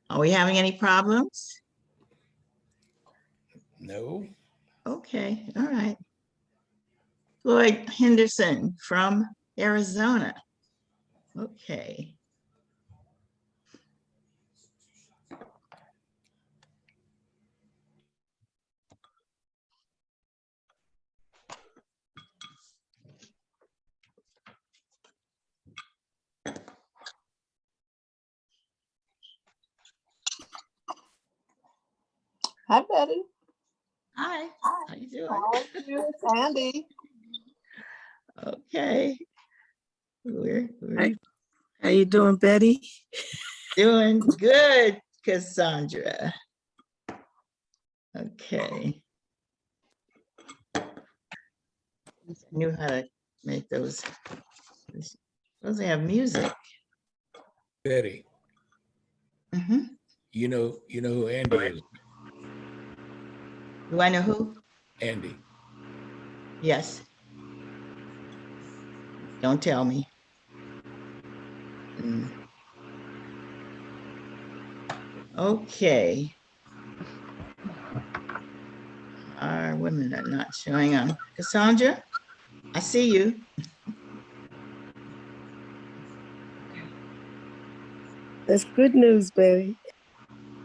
Are we having any problems? No. Okay, all right. Floyd Henderson from Arizona. Okay. Hi, Betty. Hi, how you doing? How are you? It's Andy. Okay. We're How you doing, Betty? doing good, Cassandra. Okay. Knew how to make those. Supposed to have music. Betty, Mm-hmm. you know who Andy is. Do I know who? Andy. Yes. Don't tell me. Mm. Okay. Our women are not showing up. Cassandra, I see you. That's good news, Betty.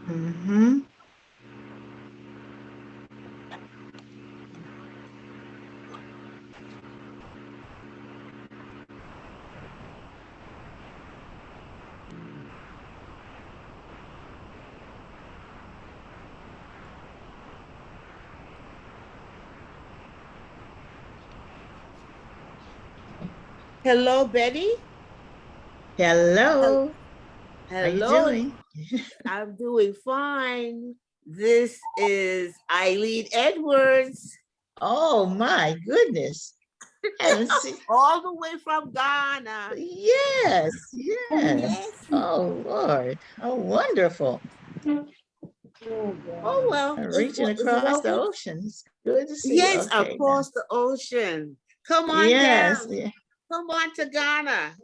Mm-hmm. Hello, Betty. Hello. How you Hello. doing? I'm doing fine. This is Eileen Edwards, Oh my goodness. Haven't seen. all the way from Ghana. Yes, yes. Yes. Oh Lord. Oh, wonderful. Oh, well. Reaching across the ocean. It's good to see you. Yes, Okay. across the ocean. Come on Yes. down. Yeah. Come on to Ghana.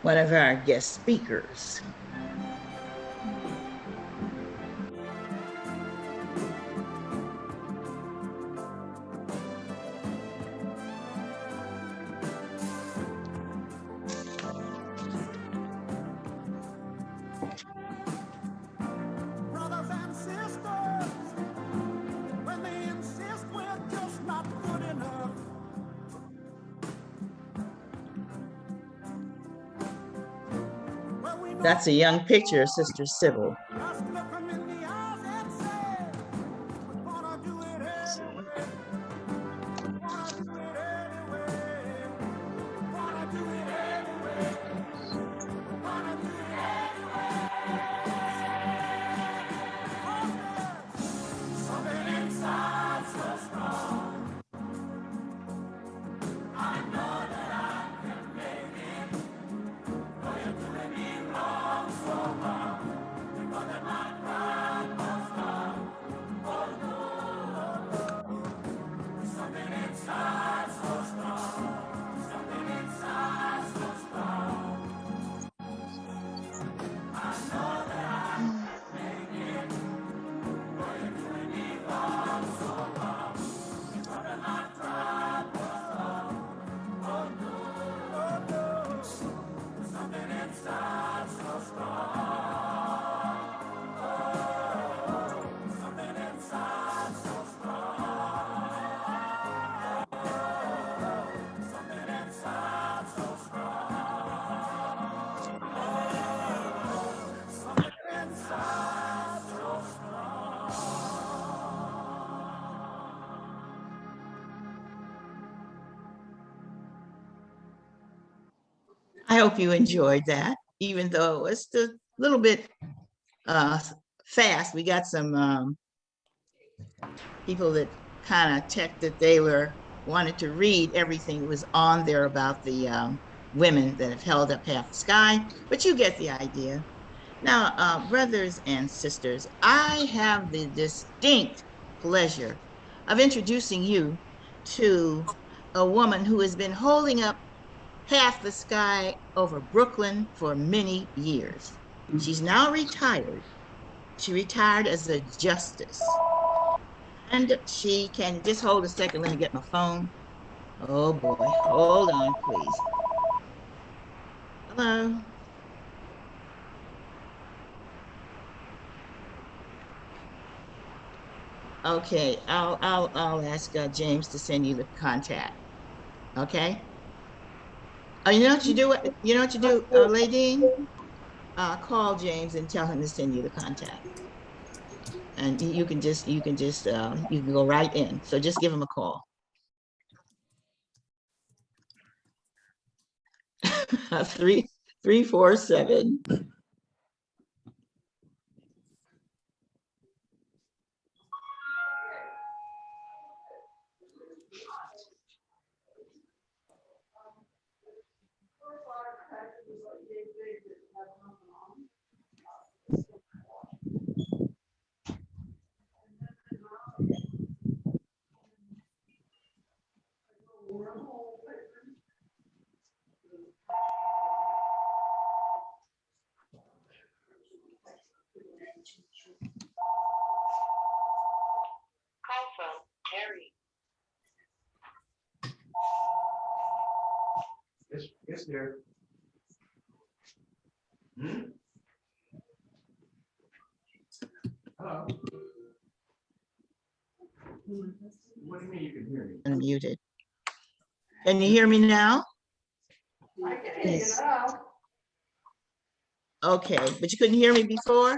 One of our guest speakers. Brothers and sisters, when they insist we're just not good enough. That's a young picture of Sister Sybil. Just look 'em in the eyes and say, hope you enjoyed that, even though it was a little bit fast. We got some people that kind of checked that they wanted to read everything that was on there about the women that have held up half the sky, but you get the idea. Now, brothers and sisters, I have the distinct pleasure of introducing you to a woman who has been holding up half the sky over Brooklyn for many years. She's now retired. She retired as a justice. And she can just hold a second. Let me get my phone. Oh boy, hold on, please. Hello. Okay, I'll ask James to send you the contact. Okay. Oh, you know what you do? You know what you do, Ladine? Call James and tell him to send you the contact, and you can go right in. So just give him a call. 347. Yes, dear. Hello. What do you mean you can hear me? Unmuted. Can you hear me now? I can hear you Yes. now. Okay, but you couldn't hear me before?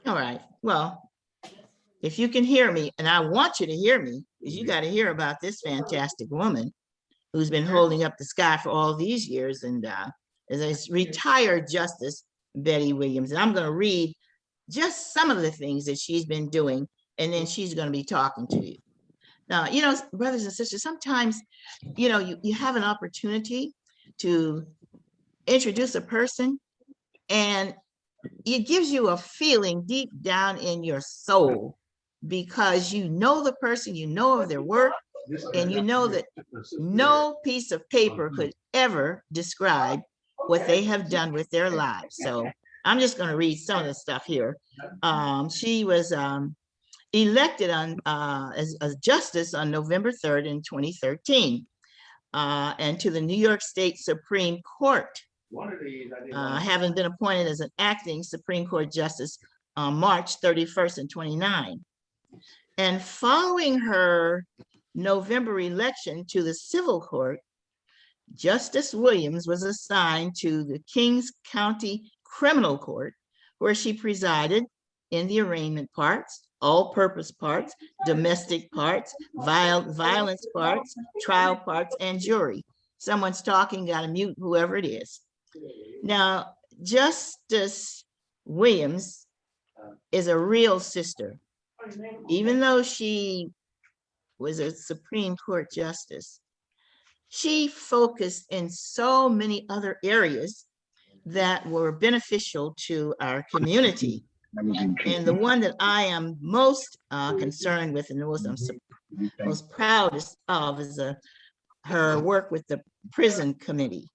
All right, well, if you can hear me, and I want you to hear me, because you got to hear about this fantastic woman who's been holding up the sky for all these years, and is a retired Justice Betty Williams. And I'm going to read just some of the things that she's been doing, and then she's going to be talking to you. Now, you know, brothers and sisters, sometimes, you know, you have an opportunity to introduce a person, and it gives you a feeling deep down in your soul, because you know the person, you know of their work, and you know that no piece of paper could ever describe what they have done with their lives. So I'm just going to read some of the stuff here. She was elected as a justice on November 3rd in 2013, and to the New York State Supreme Court, having been appointed as an acting Supreme Court justice on March 31st and 29. And following her November election to the civil court, Justice Williams was assigned to the Kings County Criminal Court, where she presided in the arraignment parts, all-purpose parts, domestic parts, violence parts, trial parts, and jury. Someone's talking, got to mute whoever it is. Now, Justice Williams is a real sister. Even though she was a Supreme Court justice, she focused in so many other areas that were beneficial to our community. And the one that I am most concerned with, and the most proudest of, is her work with the prison committee.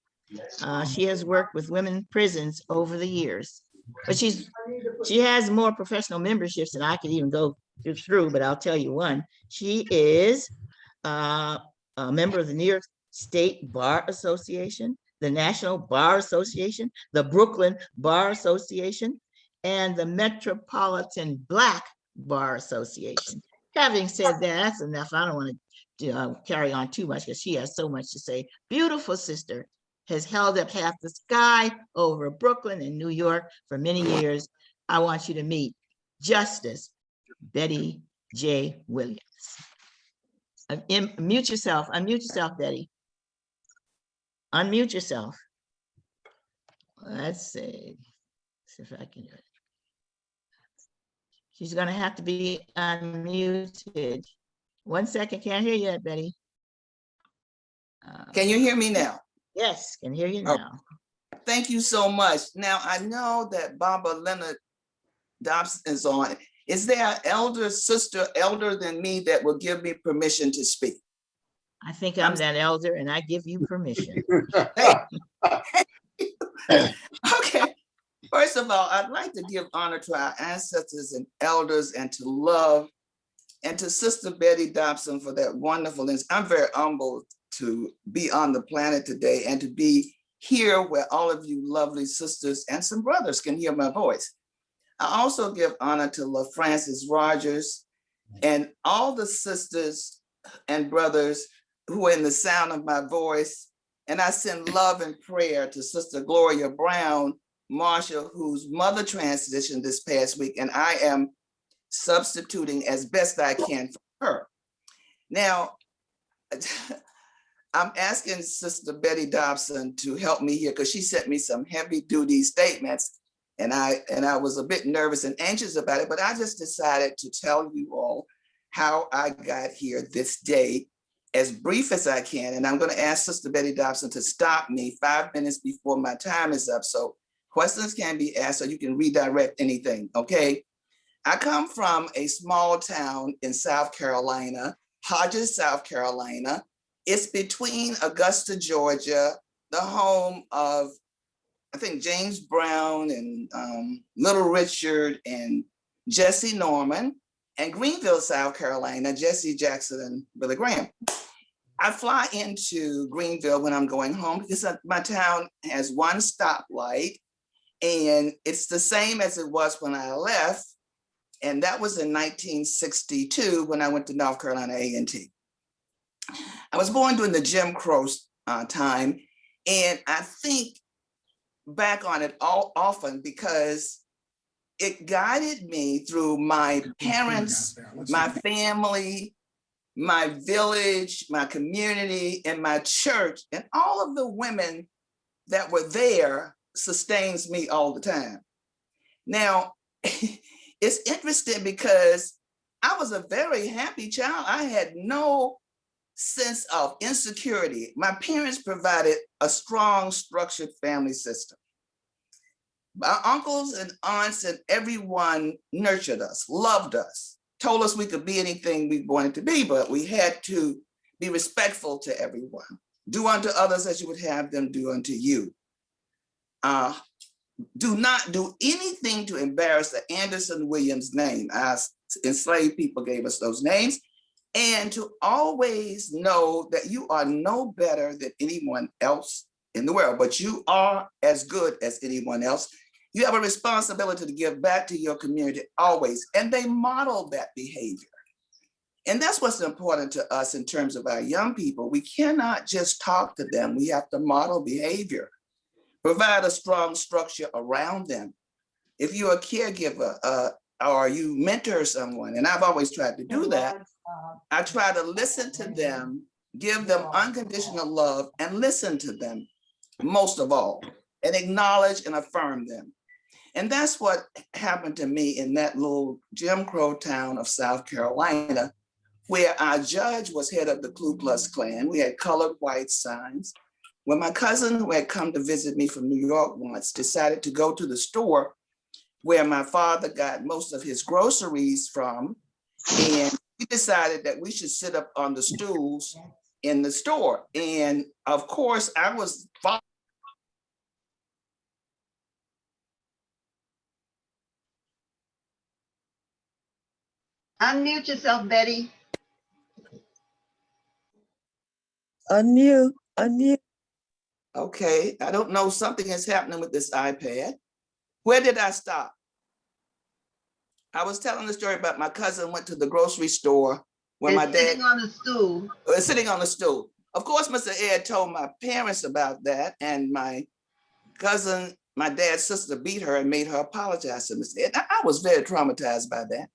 She has worked with women prisons over the years, but she has more professional memberships than I could even go through, but I'll tell you one. She is a member of the New York State Bar Association, the National Bar Association, the Brooklyn Bar Association, and the Metropolitan Black Bar Association. Having said that, that's enough. I don't want to carry on too much because she has so much to say. Beautiful sister, has held up half the sky over Brooklyn and New York for many years. I want you to meet Justice Betty J. Williams. Mute yourself, unmute yourself, Betty. Unmute yourself. Let's see if I can do it. She's gonna have to be unmuted. 1 second, can't hear you yet, Betty. Can you hear me now? Yes, can hear you Oh. now. Thank you so much. Now, I know that Baba Leonard Dopson is on. Is there an elder sister, elder than me, that will give me permission to speak? I think I'm that elder and I give you permission. Okay. First of all, I'd like to give honor to our ancestors and elders and to love and to Sister Betty Dopson for that wonderfulness. I'm very humbled to be on the planet today and to be here where all of you lovely sisters and some brothers can hear my voice. I also give honor to La Francis Rogers and all the sisters and brothers who are in the sound of my voice. And I send love and prayer to Sister Gloria Brown Marshall, whose mother transitioned this past week, and I am substituting as best I can for her. Now, I'm asking Sister Betty Dopson to help me here because she sent me some heavy duty statements and I was a bit nervous and anxious about it, but I just decided to tell you all how I got here this day, as brief as I can. And I'm going to ask Sister Betty Dopson to stop me 5 minutes before my time is up. So questions can be asked, so you can redirect anything, okay? I come from a small town in South Carolina, Hodges, South Carolina. It's between Augusta, Georgia, the home of, I think, James Brown and Little Richard and Jesse Norman, and Greenville, South Carolina, Jesse Jackson and Billy Graham. I fly into Greenville when I'm going home because my town has one stoplight, and it's the same as it was when I left. And that was in 1962 when I went to North Carolina A&T. I was born during the Jim Crow time, and I think back on it often because it guided me through my parents, my family, my village, my community, and my church, and all of the women that were there sustains me all the time. Now, it's interesting because I was a very happy child. I had no sense of insecurity. My parents provided a strong, structured family system. Our uncles and aunts and everyone nurtured us, loved us, told us we could be anything we wanted to be, but we had to be respectful to everyone. Do unto others as you would have them do unto you. Do not do anything to embarrass the Anderson Williams name. As enslaved people gave us those names. And to always know that you are no better than anyone else in the world, but you are as good as anyone else. You have a responsibility to give back to your community always. And they model that behavior. And that's what's important to us in terms of our young people. We cannot just talk to them. We have to model behavior, provide a strong structure around them. If you're a caregiver or you mentor someone, and I've always tried to do that, I try to listen to them, give them unconditional love, and listen to them most of all, and acknowledge and affirm them. And that's what happened to me in that little Jim Crow town of South Carolina, where our judge was head of the Ku Klux Klan. We had colored white signs. When my cousin, who had come to visit me from New York once, decided to go to the store where my father got most of his groceries from, and we decided that we should sit up on the stools in the store. And of course, I was Unmute yourself, Betty. Unmute, unmute. okay. I don't know, something is happening with this iPad. Where did I stop? I was telling the story about my cousin went to the grocery store when my dad Sitting on the stool. sitting on the stool. Of course, Mr. Ed told my parents about that, and my cousin, my dad's sister, beat her and made her apologize to Mr. Ed. I was very traumatized by that.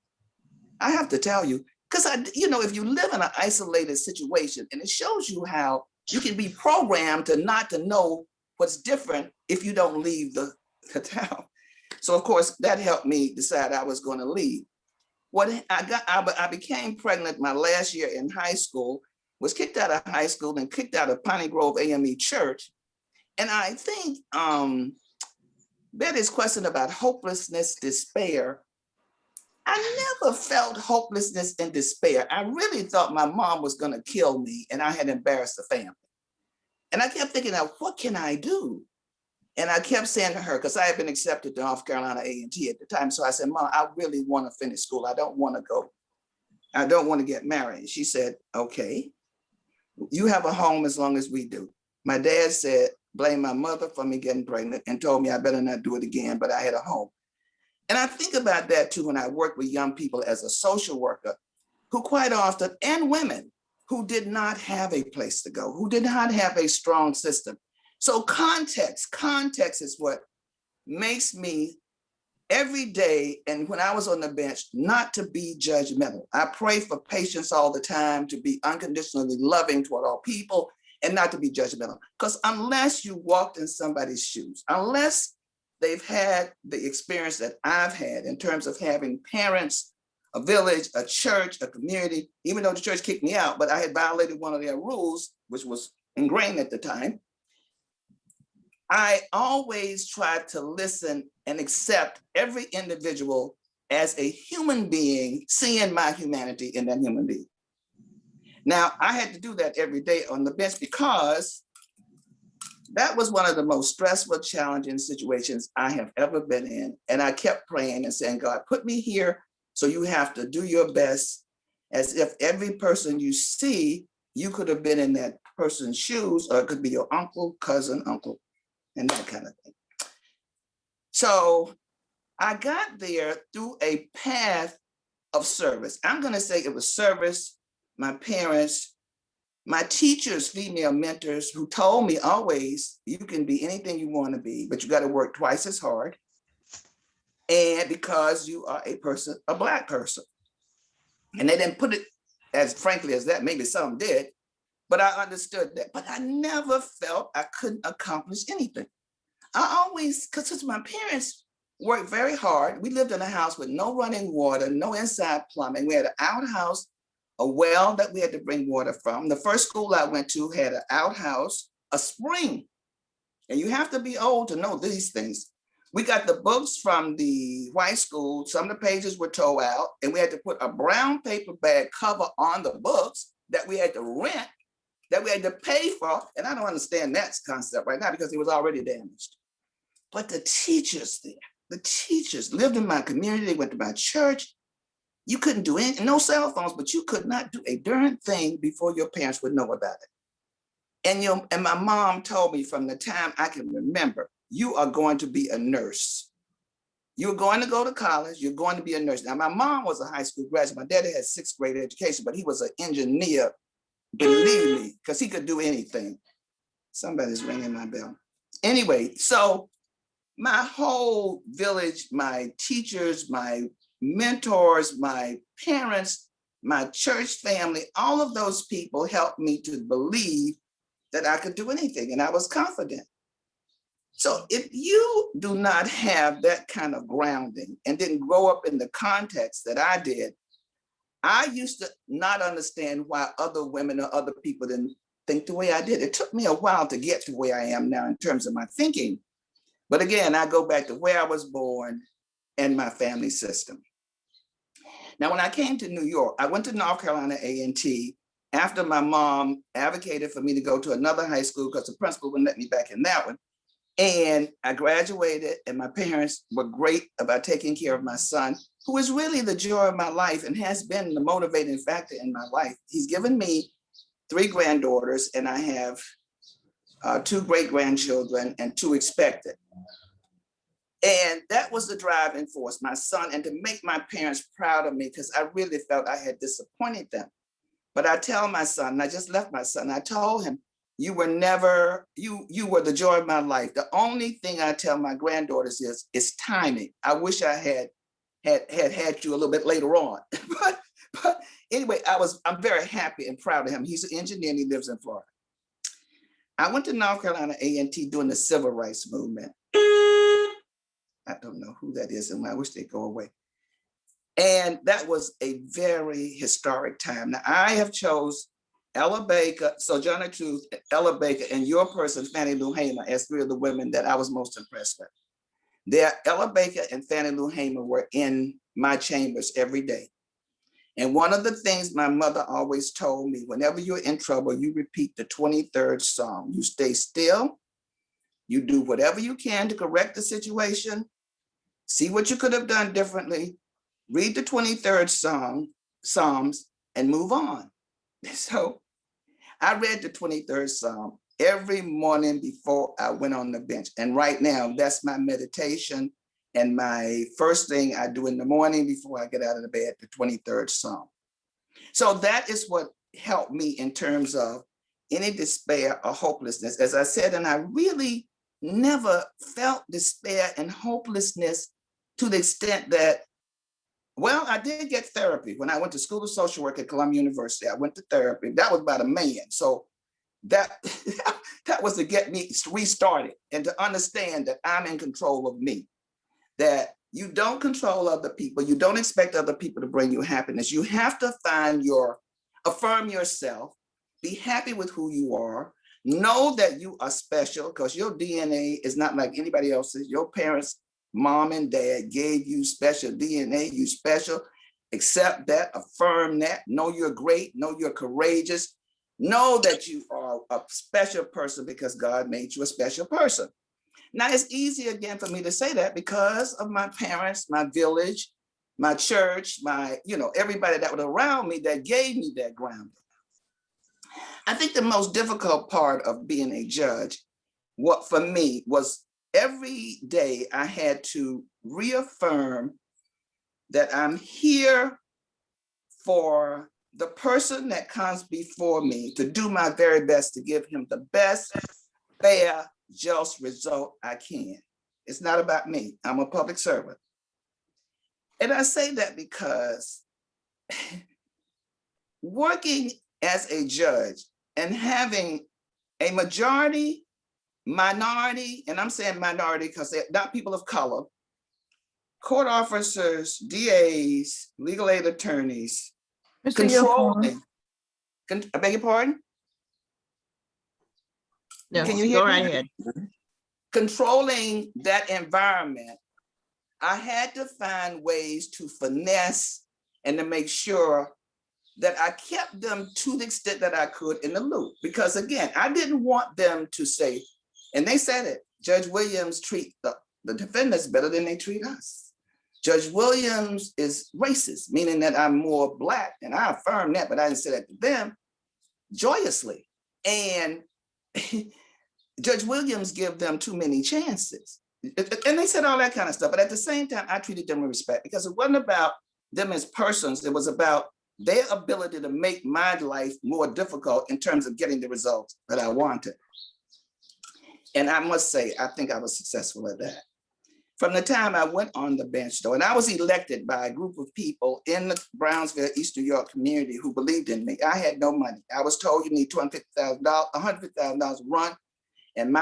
I have to tell you, Because if you live in an isolated situation, and it shows you how you can be programmed to not to know what's different if you don't leave the town. So of course that helped me decide I was going to leave. I became pregnant my last year in high school, was kicked out of high school and kicked out of Piney Grove AME Church. And I think Betty's question about hopelessness, despair, I never felt hopelessness and despair. I really thought my mom was going to kill me and I had embarrassed the family. And I kept thinking, now, what can I do? And I kept saying to her, because I had been accepted to North Carolina A&T at the time. So I said, Mom, I really want to finish school. I don't want to go. I don't want to get married. She said, okay, you have a home as long as we do. My dad said, blame my mother for me getting pregnant and told me I better not do it again, but I had a home. And I think about that too when I work with young people as a social worker who quite often, and women who did not have a place to go, who did not have a strong system. So context is what makes me every day, and when I was on the bench, not to be judgmental. I pray for patience all the time, to be unconditionally loving toward all people and not to be judgmental. Because unless you walked in somebody's shoes, unless they've had the experience that I've had in terms of having parents, a village, a church, a community, even though the church kicked me out, but I had violated one of their rules, which was ingrained at the time. I always tried to listen and accept every individual as a human being, seeing my humanity in that human being. Now, I had to do that every day on the bench because that was one of the most stressful, challenging situations I have ever been in. And I kept praying and saying, God, put me here, so you have to do your best, as if every person you see, you could have been in that person's shoes, or it could be your uncle, cousin, uncle, and that kind of thing. So I got there through a path of service. I'm going to say it was service, my parents, my teachers, female mentors, who told me always, you can be anything you want to be, but you got to work twice as hard. And because you are a person, a Black person. And they didn't put it as frankly as that, maybe some did, but I understood that. But I never felt I couldn't accomplish anything. I always, because my parents worked very hard. We lived in a house with no running water, no inside plumbing. We had an outhouse, a well that we had to bring water from. The first school I went to had an outhouse, a spring. And you have to be old to know these things. We got the books from the white school. Some of the pages were tore out, and we had to put a brown paper bag cover on the books that we had to rent, that we had to pay for. And I don't understand that concept right now because it was already damaged. But the teachers there, the teachers lived in my community. They went to my church. You couldn't do anything, no cell phones, but you could not do a darn thing before your parents would know about it. And my mom told me from the time I can remember, you are going to be a nurse. You're going to go to college. You're going to be a nurse. Now, my mom was a high school graduate. My daddy had 6th grade education, but he was an engineer, believe me, because he could do anything. Somebody's ringing my bell. Anyway, so my whole village, my teachers, my mentors, my parents, my church family, all of those people helped me to believe that I could do anything, and I was confident. So if you do not have that kind of grounding and didn't grow up in the context that I did, I used to not understand why other women or other people didn't think the way I did. It took me a while to get to where I am now in terms of my thinking. But again, I go back to where I was born and my family system. Now, when I came to New York, I went to North Carolina A&T after my mom advocated for me to go to another high school because the principal wouldn't let me back in that one. And I graduated, and my parents were great about taking care of my son, who is really the joy of my life and has been the motivating factor in my life. He's given me 3 granddaughters, and I have 2 great-grandchildren and 2 expected. And that was the driving force, my son, and to make my parents proud of me, because I really felt I had disappointed them. But I tell my son, and I just left my son, I told him, you were never, you were the joy of my life. The only thing I tell my granddaughters is timing. I wish I had you a little bit later on, but anyway, I'm very happy and proud of him. He's an engineer and he lives in Florida. I went to North Carolina A&T during the civil rights movement. I don't know who that is and I wish they'd go away. And that was a very historic time. Now I have chose Ella Baker, Sojourner Truth, Ella Baker, and your person, Fannie Lou Hamer, as three of the women that I was most impressed with. Ella Baker and Fannie Lou Hamer were in my chambers every day. And one of the things my mother always told me, whenever you're in trouble, you repeat the 23rd Psalm. You stay still, you do whatever you can to correct the situation, see what you could have done differently, read the 23rd Psalms, and move on. So I read the 23rd Psalm every morning before I went on the bench. And right now, that's my meditation and my first thing I do in the morning before I get out of the bed, the 23rd Psalm. So that is what helped me in terms of any despair or hopelessness. As I said, and I really never felt despair and hopelessness to the extent that, well, I did get therapy. When I went to School of Social Work at Columbia University, I went to therapy. That was about a man. So that was to get me restarted and to understand that I'm in control of me, that you don't control other people. You don't expect other people to bring you happiness. You have to affirm yourself, be happy with who you are, know that you are special because your DNA is not like anybody else's. Your parents, mom and dad gave you special DNA, you special. Accept that, affirm that, know you're great, know you're courageous, know that you are a special person because God made you a special person. Now it's easy again for me to say that because of my parents, my village, my church, everybody that was around me that gave me that grounding. I think the most difficult part of being a judge, what for me was every day I had to reaffirm that I'm here for the person that comes before me to do my very best to give him the best, fair, just result I can. It's not about me. I'm a public servant. And I say that because working as a judge and having a majority, minority, and I'm saying minority because they're not people of color, court officers, DAs, legal aid attorneys, controlling. I beg your pardon? No, Can you hear go me? right ahead. Controlling that environment, I had to find ways to finesse and to make sure that I kept them to the extent that I could in the loop. Because again, I didn't want them to say, and they said it, Judge Williams treat the defendants better than they treat us. Judge Williams is racist, meaning that I'm more Black, and I affirm that, but I didn't say that to them joyously. And Judge Williams give them too many chances. And they said all that kind of stuff, but at the same time, I treated them with respect because it wasn't about them as persons, it was about their ability to make my life more difficult in terms of getting the results that I wanted. And I must say, I think I was successful at that. From the time I went on the bench though, and I was elected by a group of people in the Brownsville, East New York community who believed in me. I had no money. I was told you need $250,000, $150,000 to run. And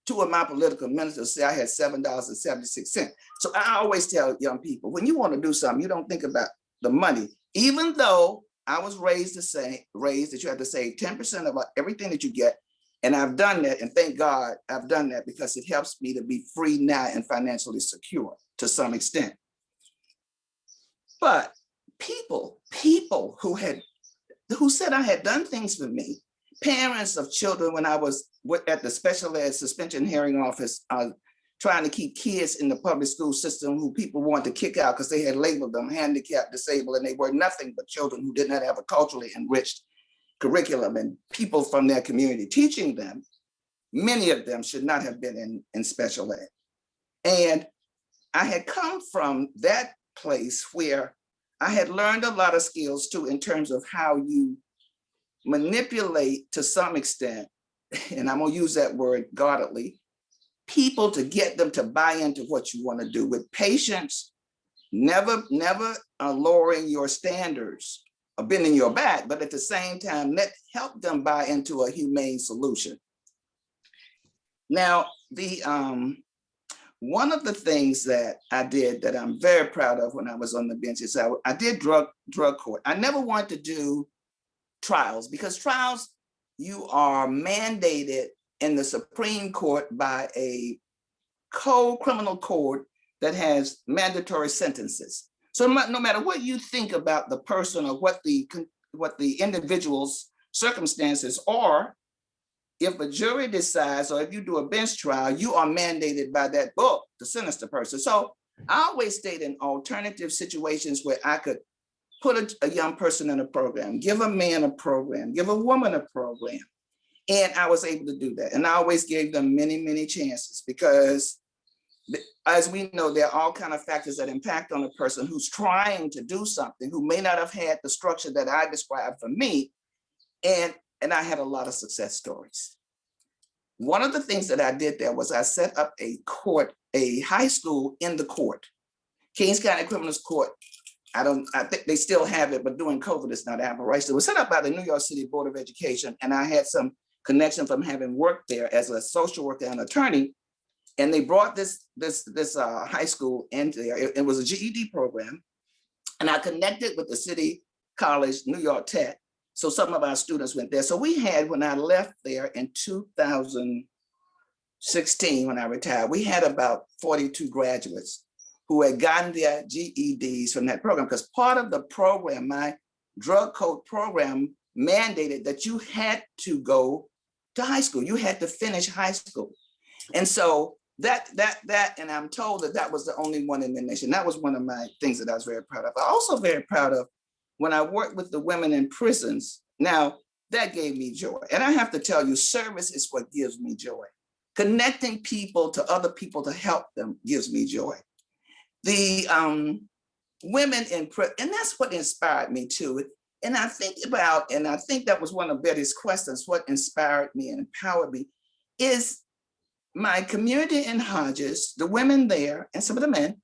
two of my political ministers say I had $7.76. So I always tell young people, when you want to do something, you don't think about the money, even though I was raised that you have to save 10% of everything that you get. And I've done that. And thank God I've done that because it helps me to be free now and financially secure to some extent. But people who said I had done things for me, parents of children when I was at the special ed suspension hearing office, trying to keep kids in the public school system who people wanted to kick out because they had labeled them handicapped, disabled, and they were nothing but children who did not have a culturally enriched curriculum, and people from their community teaching them, many of them should not have been in special ed. And I had come from that place where I had learned a lot of skills too in terms of how you manipulate to some extent, and I'm gonna use that word guardedly, people to get them to buy into what you want to do with patience, never lowering your standards, bending your back, but at the same time, help them buy into a humane solution. Now, one of the things that I did that I'm very proud of when I was on the bench is I did drug court. I never wanted to do trials because trials, you are mandated in the Supreme Court by a criminal court that has mandatory sentences. So no matter what you think about the person or what the individual's circumstances are, if a jury decides, or if you do a bench trial, you are mandated by that book to sentence the person. So I always stayed in alternative situations where I could put a young person in a program, give a man a program, give a woman a program. And I was able to do that. And I always gave them many, many chances because as we know, there are all kinds of factors that impact on a person who's trying to do something, who may not have had the structure that I described for me. And I had a lot of success stories. One of the things that I did there was I set up a high school in the court, Kings County Criminals Court. I think they still have it, but during COVID, it's not operational. It was set up by the New York City Board of Education. And I had some connection from having worked there as a social worker and attorney. And they brought this high school into there. It was a GED program. And I connected with the City College, New York Tech. So some of our students went there. So we had, when I left there in 2016, when I retired, we had about 42 graduates who had gotten their GEDs from that program, because part of the program, my drug court program, mandated that you had to go to high school. You had to finish high school. And so that, and I'm told that was the only one in the nation. That was one of my things that I was very proud of. I'm also very proud of when I worked with the women in prisons. Now, that gave me joy. And I have to tell you, service is what gives me joy. Connecting people to other people to help them gives me joy. The women in prison, and that's what inspired me too. And I think that was one of Betty's questions, what inspired me and empowered me, is my community in Hodges, the women there, and some of the men,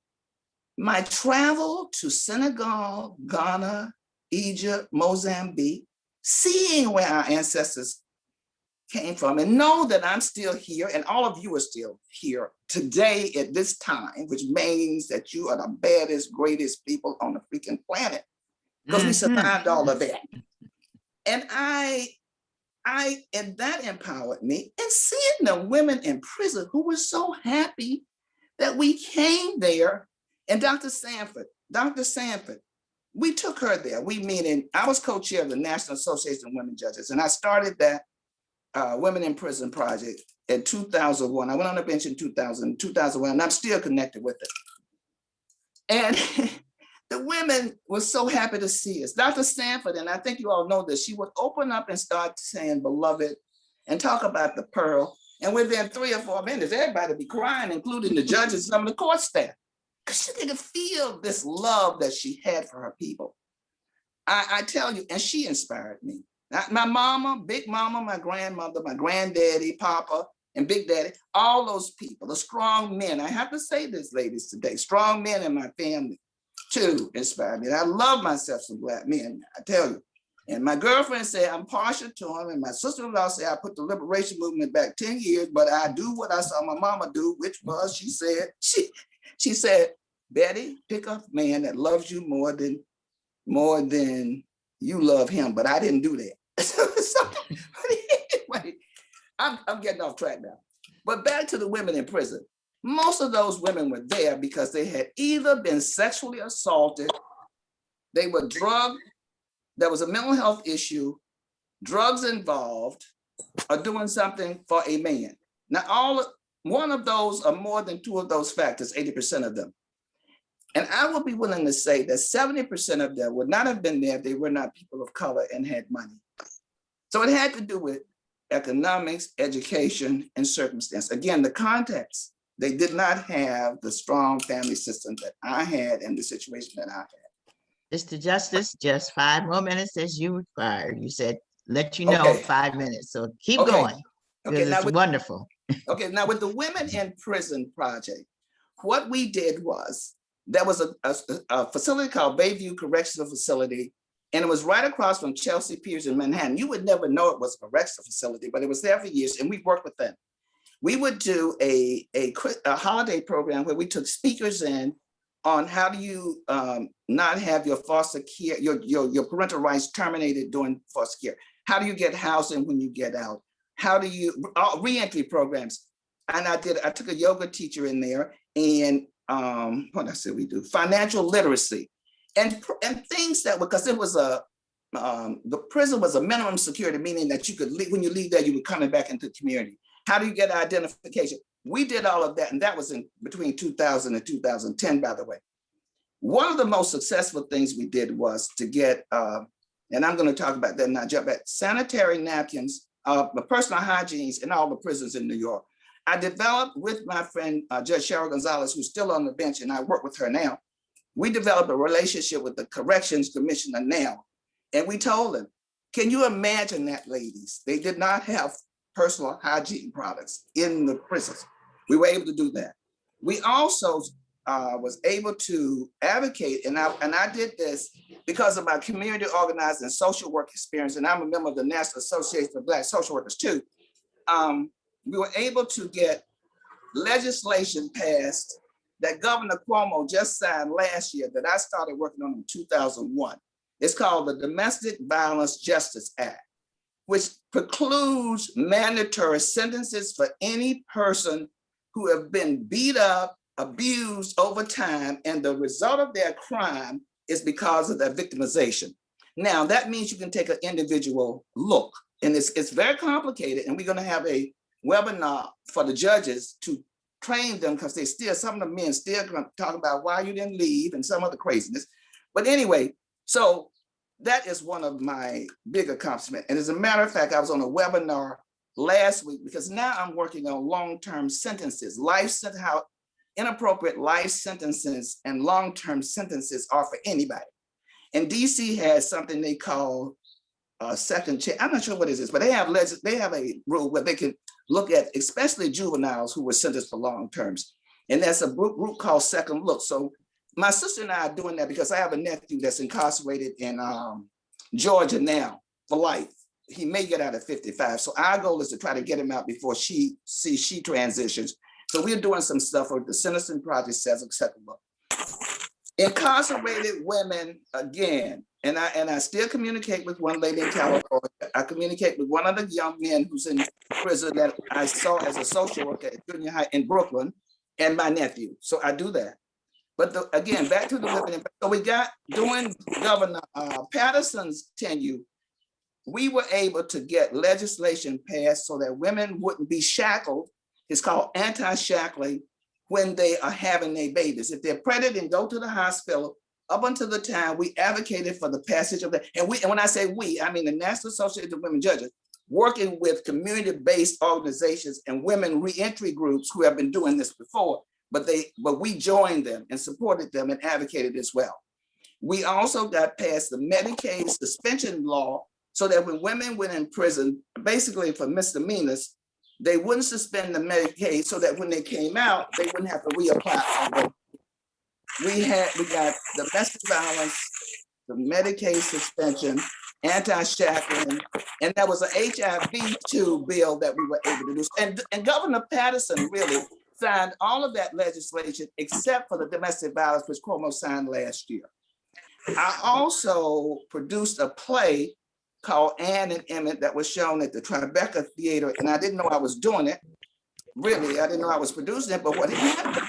my travel to Senegal, Ghana, Egypt, Mozambique, seeing where our ancestors came from, and know that I'm still here, and all of you are still here today at this time, which means that you are the baddest, greatest people on the freaking planet, because we survived all of that. And and that empowered me. And seeing the women in prison who were so happy that we came there, and Dr. Sanford, we took her there. I was co-chair of the National Association of Women Judges, and I started that Women in Prison project in 2001. I went on the bench in 2001, and I'm still connected with it. And the women were so happy to see us. Dr. Sanford, and I think you all know this, she would open up and start saying, beloved, and talk about the pearl. And within 3 or 4 minutes, everybody be crying, including the judges and some of the court staff, because she could feel this love that she had for her people. I tell you, and she inspired me. My mama, Big Mama, my grandmother, my granddaddy, Papa, and Big Daddy, all those people, the strong men. I have to say this, ladies, today, strong men in my family too inspired me. And I love myself some Black men, I tell you. And my girlfriend said I'm partial to him, and my sister-in-law said I put the liberation movement back 10 years, but I do what I saw my mama do, which was, she said, Betty, pick up a man that loves you more than you love him. But I didn't do that. Anyway, I'm getting off track now. But back to the women in prison. Most of those women were there because they had either been sexually assaulted, they were drugged, there was a mental health issue, drugs involved, or doing something for a man. Now, one of those or more than 2 of those factors, 80% of them. And I would be willing to say that 70% of them would not have been there if they were not people of color and had money. So it had to do with economics, education, and circumstance. Again, the context. They did not have the strong family system that I had and the situation that I had. Mr. Justice, just 5 more minutes as you required. You said, let you know, Okay. 5 minutes. So keep Okay. going. Okay, It's wonderful. Okay, now with the Women in Prison project, what we did was, there was a facility called Bayview Correctional Facility And it was right across from Chelsea Piers in Manhattan. You would never know it was a correctional facility, but it was there for years, and we worked with them. We would do a holiday program where we took speakers in on how do you not have your foster care, your parental rights terminated during foster care. How do you get housing when you get out? How do you, reentry programs. And I took a yoga teacher in there, and what I said we do, financial literacy. And things that, because it was the prison was a minimum security, meaning that you could leave, when you leave there, you were coming back into the community. How do you get identification? We did all of that, and that was in between 2000 and 2010, by the way. One of the most successful things we did was to get, and I'm going to talk about that now, jump back, sanitary napkins, personal hygienes in all the prisons in New York. I developed with my friend, Judge Cheryl Gonzalez, who's still on the bench, and I work with her now. We developed a relationship with the Corrections Commissioner now. And we told them, can you imagine that, ladies? They did not have personal hygiene products in the prisons. We were able to do that. We also was able to advocate, and I did this because of my community organizing and social work experience, and I'm a member of the National Association of Black Social Workers too. We were able to get legislation passed that Governor Cuomo just signed last year that I started working on in 2001. It's called the Domestic Violence Justice Act, which precludes mandatory sentences for any person who have been beat up, abused over time, and the result of their crime is because of their victimization. Now, that means you can take an individual look, and it's very complicated, and we're gonna have a webinar for the judges to train them, because some of the men still gonna talk about why you didn't leave and some other craziness. But anyway, so that is one of my big accomplishments. And as a matter of fact, I was on a webinar last week because now I'm working on long-term sentences, how inappropriate life sentences and long-term sentences are for anybody. And DC has something they call a second chance. I'm not sure what it is, but they have a rule where they can look at especially juveniles who were sentenced for long terms. And that's a group called Second Look. So my sister and I are doing that because I have a nephew that's incarcerated in Georgia now for life. He may get out at 55. So our goal is to try to get him out before she transitions. So we're doing some stuff with the Citizen Project says Second Look. Incarcerated women, again, and I still communicate with one lady in California. I communicate with one of the young men who's in prison that I saw as a social worker at junior high in Brooklyn, and my nephew. So I do that. But again, back to the women. So we got, during Governor Patterson's tenure, we were able to get legislation passed so that women wouldn't be shackled. It's called anti-shackling when they are having their babies. If they're pregnant and go to the hospital, up until the time we advocated for the passage of that. And when I say we, I mean the National Association of Women Judges, working with community-based organizations and women reentry groups who have been doing this before, but we joined them and supported them and advocated as well. We also got past the Medicaid suspension law so that when women went in prison, basically for misdemeanors, they wouldn't suspend the Medicaid so that when they came out, they wouldn't have to reapply. We got domestic violence, the Medicaid suspension, anti-shackling, and there was an HIV-2 bill that we were able to do. And Governor Patterson really signed all of that legislation except for the domestic violence, which Cuomo signed last year. I also produced a play called Ann and Emmett that was shown at the Tribeca Theater, and I didn't know I was doing it. Really, I didn't know I was producing it, but what happened,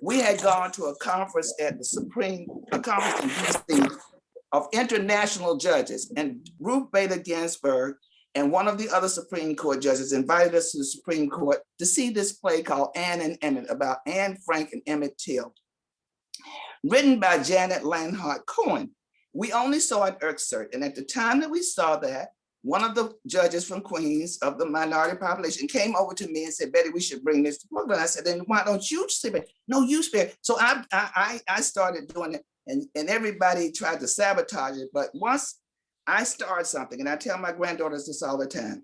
we had gone to a conference at a conference in DC of international judges, and Ruth Bader Ginsburg and one of the other Supreme Court judges invited us to the Supreme Court to see this play called Ann and Emmett about Anne Frank and Emmett Till, written by Janet Lanhart Cohen. We only saw an excerpt, and at the time that we saw that, one of the judges from Queens of the minority population came over to me and said, Betty, we should bring this to Brooklyn. I said, then why don't you say it? No, you spare. So I started doing it, and everybody tried to sabotage it. But once I start something, and I tell my granddaughters this all the time,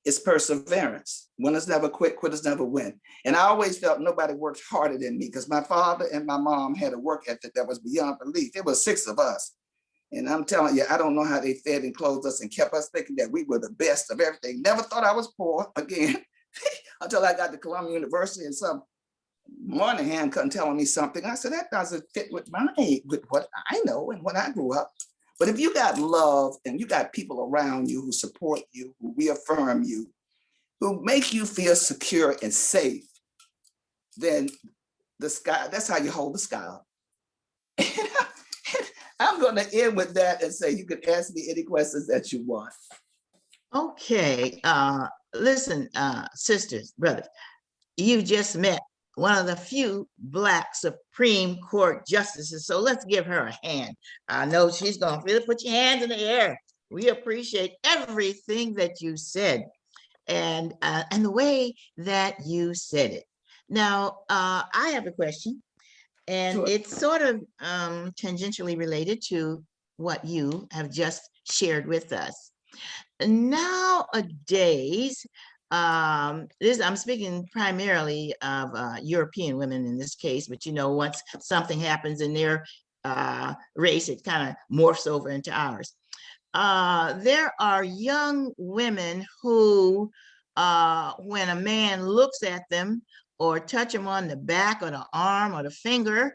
it's perseverance. Winners never quit, quitters never win. And I always felt nobody worked harder than me because my father and my mom had a work ethic that was beyond belief. There were 6 of us. And I'm telling you, I don't know how they fed and clothed us and kept us thinking that we were the best of everything. Never thought I was poor again until I got to Columbia University and some Moynihan come telling me something. I said, that doesn't fit with with what I know and when I grew up. But if you got love and you got people around you who support you, who reaffirm you, who make you feel secure and safe, then the sky, that's how you hold the sky up. I'm going to end with that and say you can ask me any questions that you want. Okay, listen, sisters, brothers, you just met one of the few Black Supreme Court justices, so let's give her a hand. I know she's going to really put your hands in the air. We appreciate everything that you said and the way that you said it. Now, I have a question, and Sure. it's sort of tangentially related to what you have just shared with us. Nowadays, I'm speaking primarily of European women in this case, but you know, once something happens in their race, it kind of morphs over into ours. There are young women who, when a man looks at them or touch them on the back or the arm or the finger,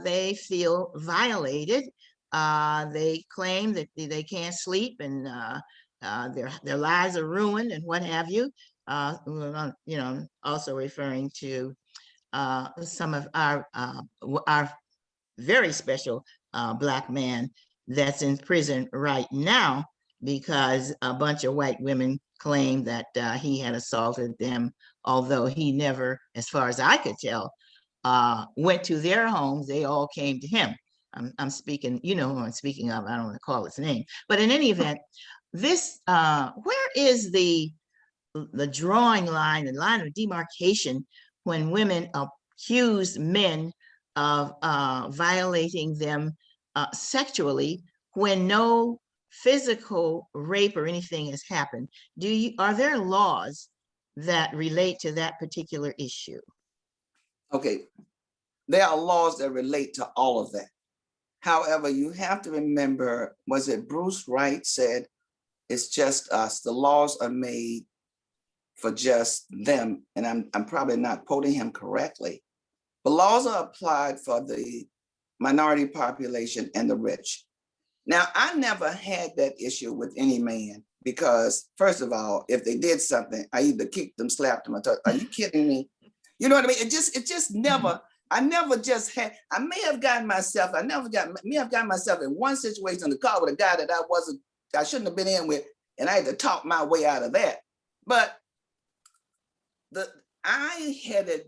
they feel violated. They claim that they can't sleep and their lives are ruined and what have you. You know, also referring to some of our very special Black man that's in prison right now because a bunch of white women claim that he had assaulted them, although he never, as far as I could tell, went to their homes. They all came to him. I'm speaking, you know who I'm speaking of. I don't want to call his name, but in any event, this where is the drawing line, the line of demarcation when women accuse men of violating them sexually when no physical rape or anything has happened? Are there laws that relate to that particular issue? Okay, there are laws that relate to all of that. However, you have to remember, was it Bruce Wright said, it's just us. The laws are made for just them. And I'm probably not quoting him correctly, but laws are applied for the minority population and the rich. Now, I never had that issue with any man because, first of all, if they did something, I either kicked them, slapped them, or told, are you kidding me? You know what I mean? It just never, I never just had, I may have gotten myself in one situation in the car with a guy that I shouldn't have been in with, and I had to talk my way out of that. But I headed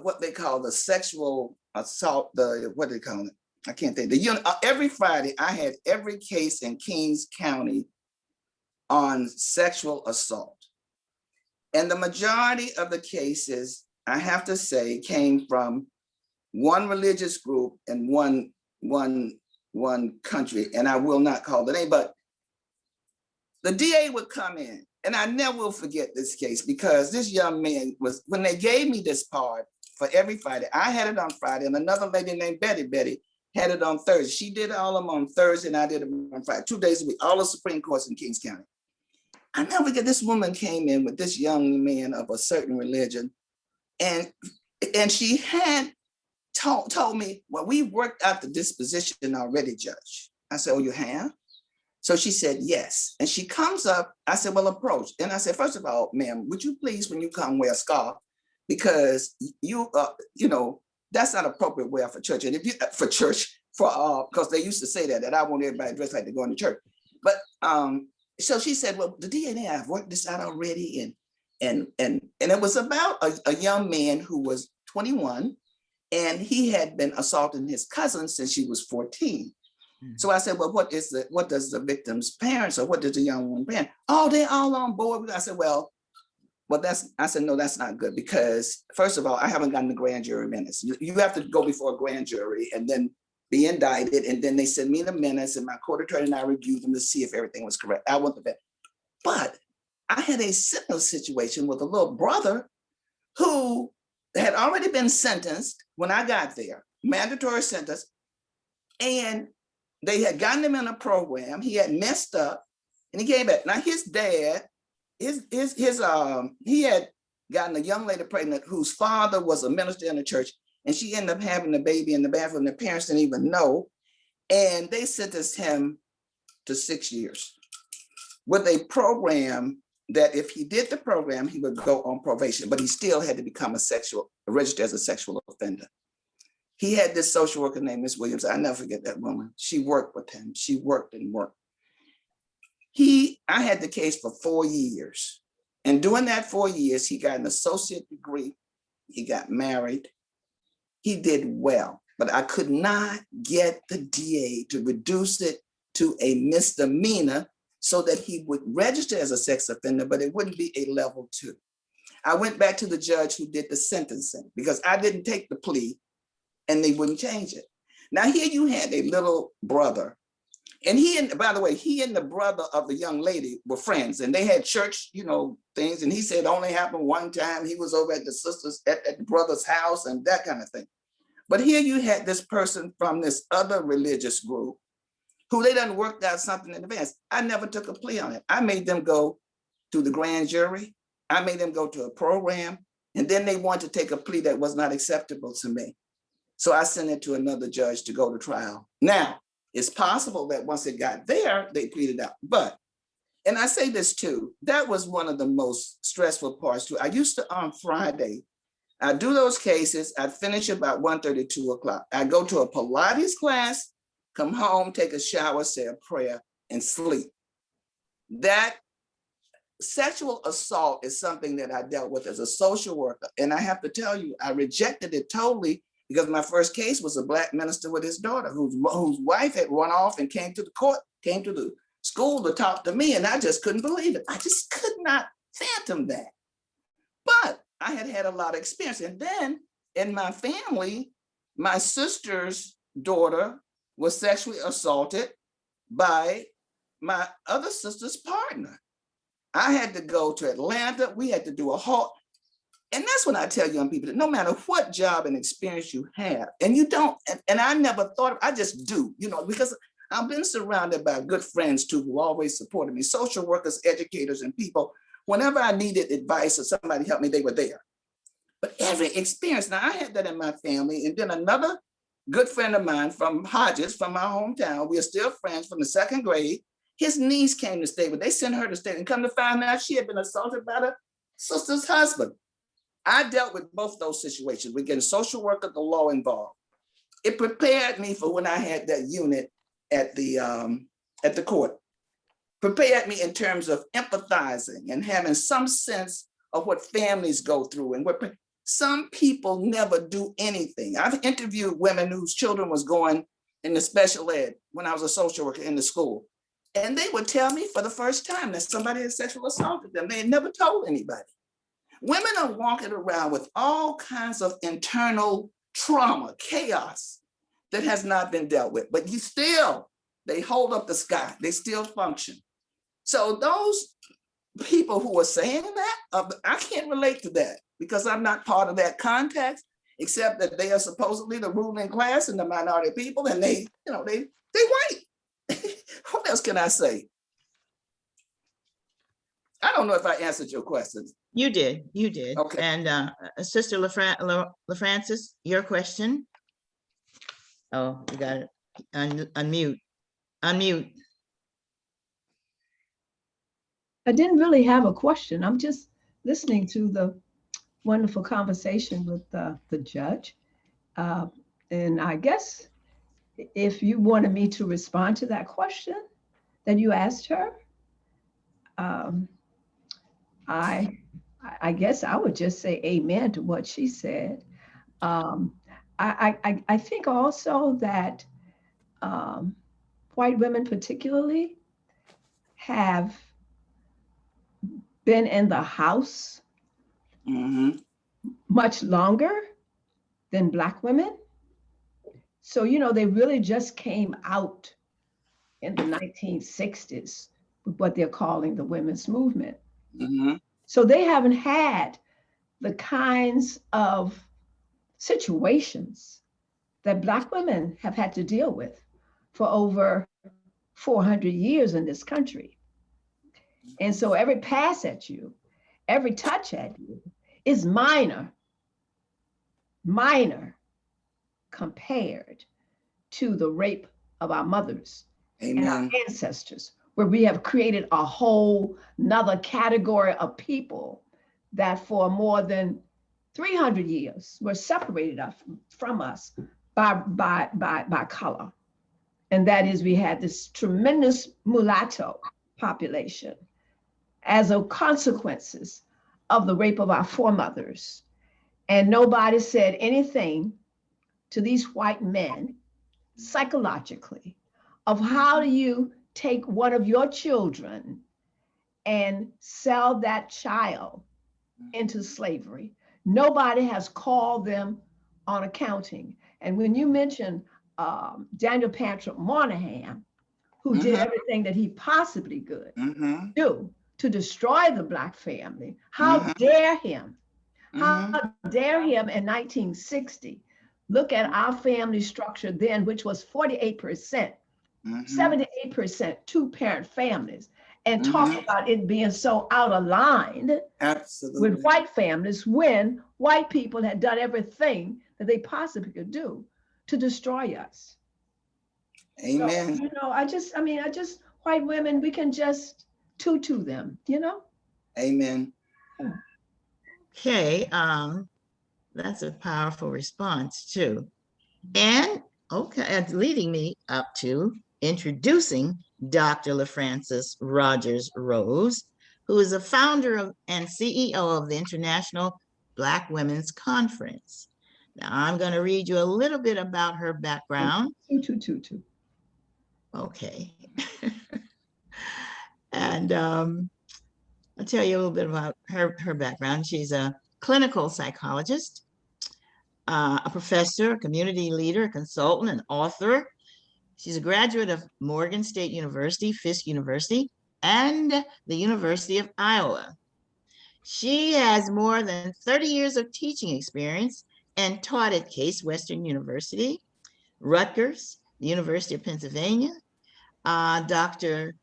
what they call the sexual assault, what do they call it? I can't think. Every Friday, I had every case in Kings County on sexual assault. And the majority of the cases, I have to say, came from one religious group and one country, and I will not call the name, but the DA would come in, and I never will forget this case because this young man was, when they gave me this part for every Friday, I had it on Friday, and another lady named Betty had it on Thursday. She did all of them on Thursday, and I did them on Friday, 2 days a week, all the Supreme Courts in Kings County. I never forget, this woman came in with this young man of a certain religion, and she had told me, well, we worked out the disposition already, Judge. I said, oh, you have? So she said, yes. And she comes up, I said, well, approach. And I said, first of all, ma'am, would you please, when you come, wear a scarf? Because you know, that's not appropriate wear for church. And if you, because they used to say that I want everybody dressed like they're going to church. But so she said, well, the DNA, I've worked this out already. And it was about a young man who was 21, and he had been assaulting his cousin since she was 14. So I said, well, what does the victim's parents, or what does the young woman parent? Oh, they're all on board. I said, no, that's not good, because first of all, I haven't gotten the grand jury minutes. You have to go before a grand jury and then be indicted. And then they send me the minutes, and my court attorney and I reviewed them to see if everything was correct. I want the best. But I had a similar situation with a little brother who had already been sentenced when I got there, mandatory sentence. And they had gotten him in a program. He had messed up and he came back. Now his dad, he had gotten a young lady pregnant whose father was a minister in the church, and she ended up having the baby in the bathroom. The parents didn't even know. And they sentenced him to 6 years with a program that if he did the program, he would go on probation, but he still had to become registered as a sexual offender. He had this social worker named Miss Williams. I never forget that woman. She worked with him. She worked and worked. I had the case for 4 years. And during that 4 years, he got an associate degree. He got married. He did well, but I could not get the DA to reduce it to a misdemeanor so that he would register as a sex offender, but it wouldn't be a level 2. I went back to the judge who did the sentencing because I didn't take the plea and they wouldn't change it. Now here you had a little brother, and by the way, he and the brother of the young lady were friends, and they had church, things. And he said it only happened one time. He was over at the sister's, at the brother's house and that kind of thing. But here you had this person from this other religious group who they done worked out something in advance. I never took a plea on it. I made them go to the grand jury. I made them go to a program, and then they wanted to take a plea that was not acceptable to me. So I sent it to another judge to go to trial. Now, it's possible that once it got there, they pleaded out. But, and I say this too, that was one of the most stressful parts too. I used to, on Friday, I do those cases, I'd finish about 1:30, 2 o'clock. I go to a Pilates class, come home, take a shower, say a prayer, and sleep. That sexual assault is something that I dealt with as a social worker. And I have to tell you, I rejected it totally because my first case was a Black minister with his daughter whose wife had run off and came to the school to talk to me. And I just couldn't believe it. I just could not fathom that. But I had a lot of experience. And then in my family, my sister's daughter was sexually assaulted by my other sister's partner. I had to go to Atlanta. We had to do a whole, and that's when I tell young people that no matter what job and experience you have, and you don't, and I never thought, I just do, because I've been surrounded by good friends too, who always supported me, social workers, educators, and people. Whenever I needed advice or somebody helped me, they were there. But every experience, now I had that in my family, and then another good friend of mine from Hodges, from my hometown, we are still friends from the 2nd grade. His niece came to stay with, they sent her to stay, and come to find out she had been assaulted by her sister's husband. I dealt with both those situations. We're getting social worker, the law involved. It prepared me for when I had that unit at the court. Prepared me in terms of empathizing and having some sense of what families go through and what some people never do anything. I've interviewed women whose children was going into special ed when I was a social worker in the school. And they would tell me for the first time that somebody had sexually assaulted them. They had never told anybody. Women are walking around with all kinds of internal trauma, chaos that has not been dealt with, but they hold up the sky, they still function. So those people who are saying that, I can't relate to that because I'm not part of that context, except that they are supposedly the ruling class and the minority people, and they white. What else can I say? I don't know if I answered your questions. You did. Okay. And Sister LaFrancis, your question? Oh, you got it. Unmute. I didn't really have a question. I'm just listening to the wonderful conversation with the judge. And I guess if you wanted me to respond to that question that you asked her, I guess I would just say amen to what she said. I think also that white women particularly have been in the house much longer than Black women. So, they really just came out in the 1960s with what they're calling the women's movement. So they haven't had the kinds of situations that Black women have had to deal with. for over 400 years in this country. And so every pass at you, every touch at you is minor compared to the rape of our mothers and our Amen. ancestors, where we have created a whole nother category of people that for more than 300 years were separated from us by color. And that is, we had this tremendous mulatto population as a consequences of the rape of our foremothers. And nobody said anything to these white men psychologically of how do you take one of your children and sell that child into slavery. Nobody has called them on accounting. And when you mention Daniel Patrick Moynihan, who did everything that he possibly could do to destroy the Black family, how dare him? How dare him in 1960 look at our family structure then, which was 48%, 78% two-parent families, and talk about it being so out of line Absolutely. with white families when white people had done everything that they possibly could do to destroy us. Amen. So, I just, white women, we can just tutu them, Amen. Okay, that's a powerful response too. And okay, it's leading me up to introducing Dr. LaFrancis Rogers Rose, who is a founder of and CEO of the International Black Women's Conference. Now, I'm going to read you a little bit about her background. Tutu. Okay. And I'll tell you a little bit about her background. She's a clinical psychologist, a professor, a community leader, a consultant, an author. She's a graduate of Morgan State University, Fisk University, and the University of Iowa. She has more than 30 years of teaching experience and taught at Case Western University, Rutgers, the University of Pennsylvania. Dr.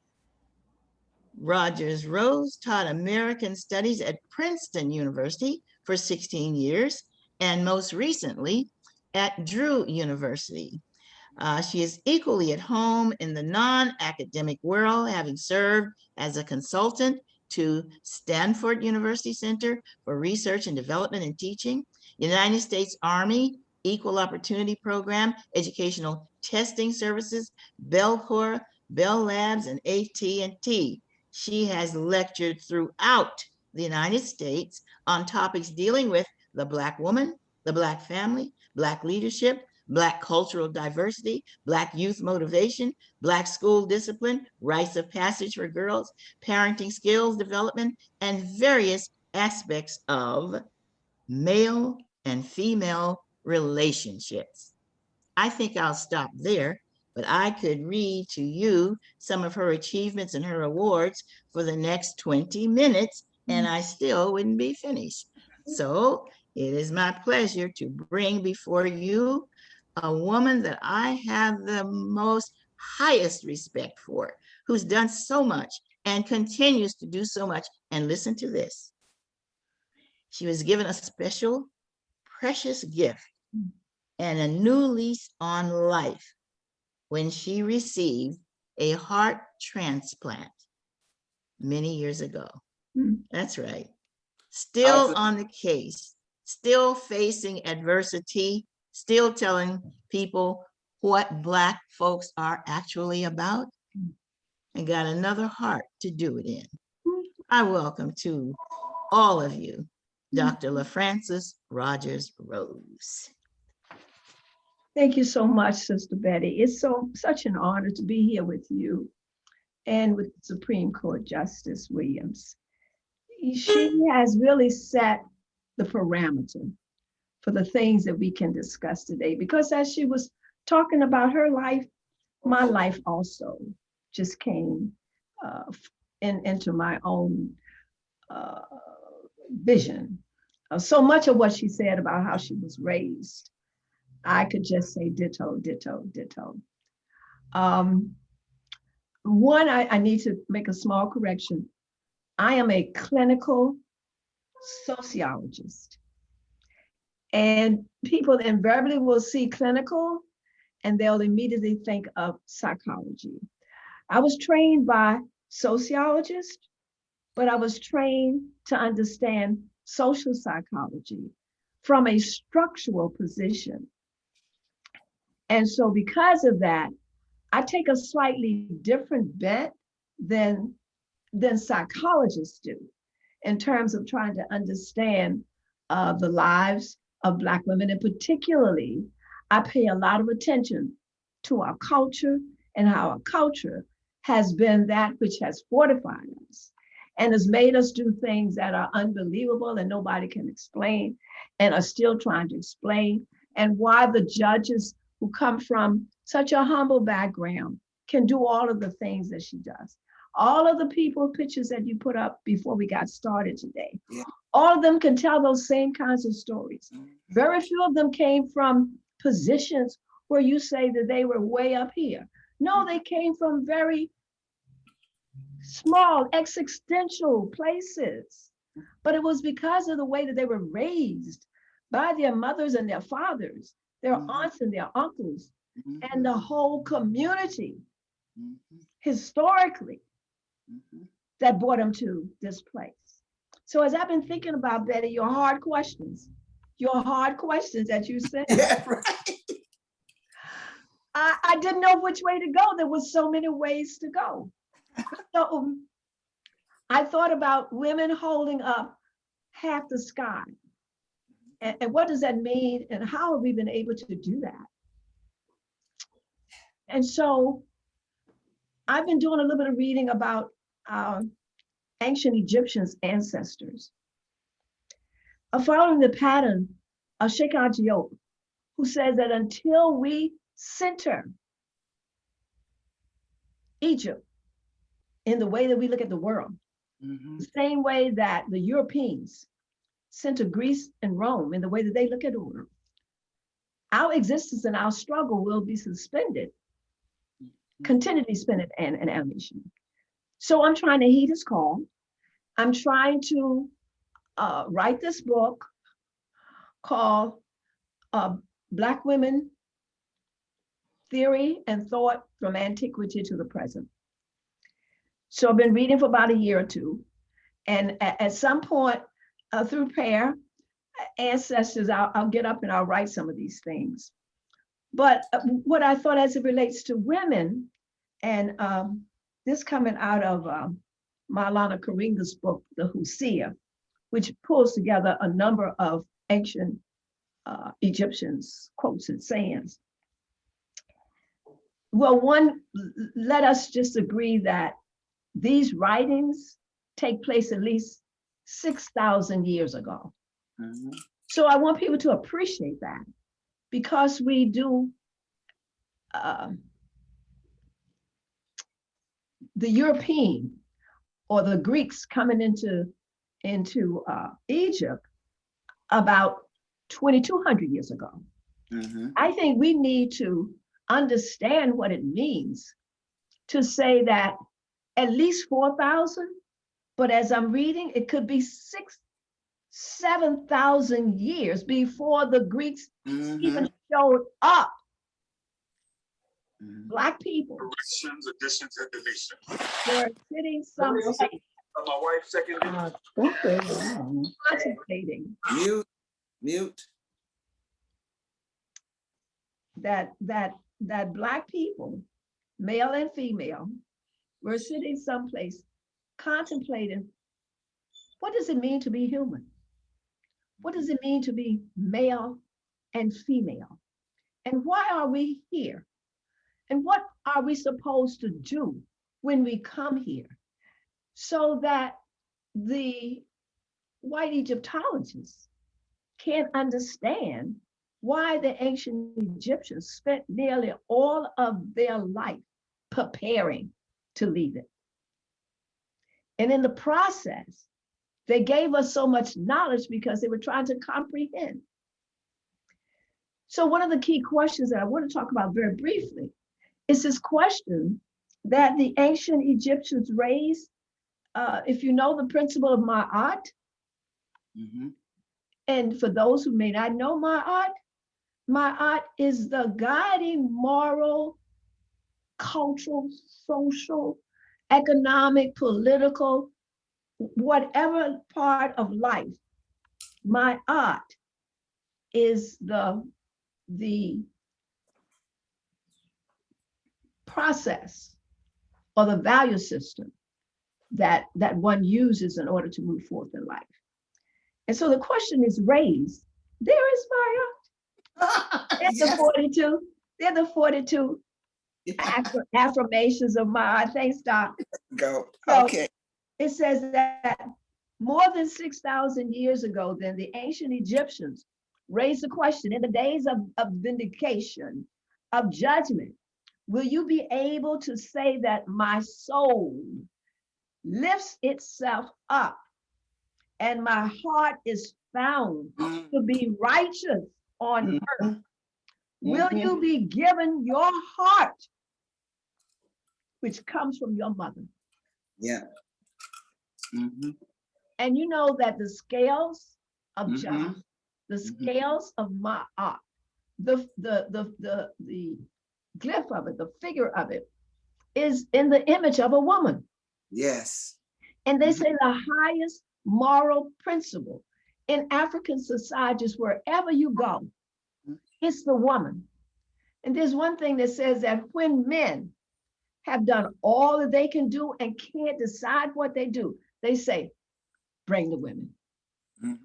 Rogers Rose taught American Studies at Princeton University for 16 years, and most recently at Drew University. She is equally at home in the non-academic world, having served as a consultant to Stanford University Center for Research and Development and Teaching, United States Army Equal Opportunity Program, Educational Testing Services, Bell Corps, Bell Labs, and AT&T. She has lectured throughout the United States on topics dealing with the Black woman, the Black family, Black leadership, Black cultural diversity, Black youth motivation, Black school discipline, rites of passage for girls, parenting skills development, and various aspects of male and female relationships. I think I'll stop there, but I could read to you some of her achievements and her awards for the next 20 minutes, and I still wouldn't be finished. So it is my pleasure to bring before you a woman that I have the most highest respect for, who's done so much and continues to do so much. And listen to this. She was given a special, precious gift and a new lease on life when she received a heart transplant many years ago. That's right. Still on the case, still facing adversity, still telling people what Black folks are actually about, and got another heart to do it in. I welcome to all of you, Dr. LaFrancis Rogers Rose. Thank you so much, Sister Betty. It's such an honor to be here with you and with Supreme Court Justice Williams. She has really set the parameter for the things that we can discuss today, because as she was talking about her life, my life also just came into my own vision. So much of what she said about how she was raised, I could just say ditto, ditto, ditto. One, I need to make a small correction. I am a clinical sociologist. And people invariably will see clinical and they'll immediately think of psychology. I was trained by sociologists, but I was trained to understand social psychology from a structural position. And so because of that, I take a slightly different bent than psychologists do in terms of trying to understand the lives of Black women. And particularly, I pay a lot of attention to our culture and how our culture has been that which has fortified us and has made us do things that are unbelievable and nobody can explain and are still trying to explain, and why the judges who come from such a humble background can do all of the things that she does. All of the people pictures that you put up before we got started today, Yeah. all of them can tell those same kinds of stories. Very few of them came from positions where you say that they were way up here. No, they came from very small existential places, but it was because of the way that they were raised by their mothers and their fathers, their aunts and their uncles, and the whole community historically that brought them to this place. So as I've been thinking about, Betty, your hard questions that you said, Yeah, right. I didn't know which way to go. There was so many ways to go. So I thought about women holding up half the sky. And what does that mean? And how have we been able to do that? And so I've been doing a little bit of reading about ancient Egyptians' ancestors, following the pattern of Sheikh Diop, who says that until we center Egypt in the way that we look at the world, the same way that the Europeans center Greece and Rome in the way that they look at the world, our existence and our struggle will be suspended, continue to be suspended and animation. So I'm trying to heed his call. I'm trying to write this book called Black Women, Theory and Thought from Antiquity to the Present. So I've been reading for about a year or two. And at some point through prayer, ancestors, I'll get up and I'll write some of these things. But what I thought as it relates to women, and this coming out of Maulana Karinga's book, The Husia, which pulls together a number of ancient Egyptians' quotes and sayings. Well, one, let us just agree that these writings take place at least 6,000 years ago. So I want people to appreciate that, because we do the European or the Greeks coming into Egypt about 2,200 years ago. I think we need to understand what it means to say that at least 4,000, but as I'm reading, it could be 7,000 years before the Greeks even showed up. Black people Corrections, additions, and deletions. were sitting someplace My wife's second. contemplating Mute. that Black people, male and female, were sitting someplace contemplating, what does it mean to be human? What does it mean to be male and female? And why are we here? And what are we supposed to do when we come here? So that the white Egyptologists can't understand why the ancient Egyptians spent nearly all of their life preparing to leave it. And in the process, they gave us so much knowledge because they were trying to comprehend. So one of the key questions that I want to talk about very briefly it's this question that the ancient Egyptians raised. If you know the principle of ma'at, Mhm. and for those who may not know ma'at is the guiding moral, cultural, social, economic, political, whatever part of life. Ma'at is the process or the value system that one uses in order to move forth in life. And so the question is raised, there is Maya. There's the Yes. 42. They're the 42 affirmations of Maya. Thanks, Doc. Go. So Okay. it says that more than 6,000 years ago, then the ancient Egyptians raised the question in the days of vindication, of judgment, will you be able to say that my soul lifts itself up and my heart is found to be righteous on earth? Will you be given your heart, which comes from your mother? Yeah. Mhm. And you know that the scales of Mhm. justice, the scales of ma'at, the glyph of it, the figure of it, is in the image of a woman. Yes. And they say the highest moral principle in African societies, wherever you go, it's the woman. And there's one thing that says that when men have done all that they can do and can't decide what they do, they say, bring the women, Mhm.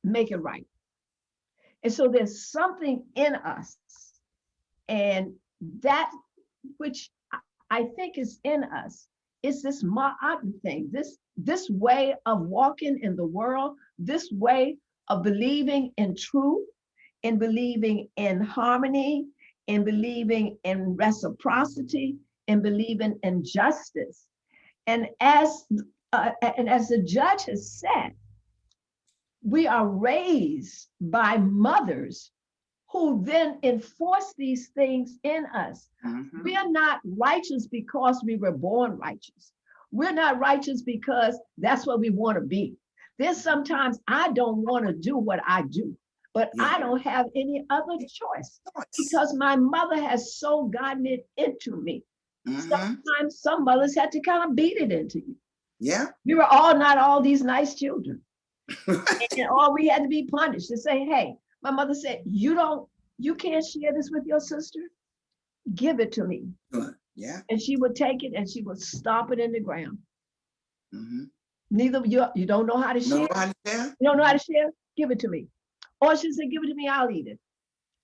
make it right. And so there's something in us, and that which I think is in us is this ma'at thing, this way of walking in the world, this way of believing in truth, in believing in harmony, in believing in reciprocity, in believing in justice. And as the judge has said, we are raised by mothers who then enforce these things in us. Mhm. We are not righteous because we were born righteous. We're not righteous because that's what we want to be. There's sometimes I don't want to do what I do, but I don't have any other choice because my mother has so gotten it into me. Sometimes some mothers had to kind of beat it into you. Yeah. We were all not all these nice children. And all we had to be punished to say, hey, my mother said, you can't share this with your sister. Give it to me. Yeah. And she would take it and she would stomp it in the ground. Mhm. Neither of you don't know how to share. Know how to share? You don't know how to share? Give it to me. Or she said, give it to me, I'll eat it.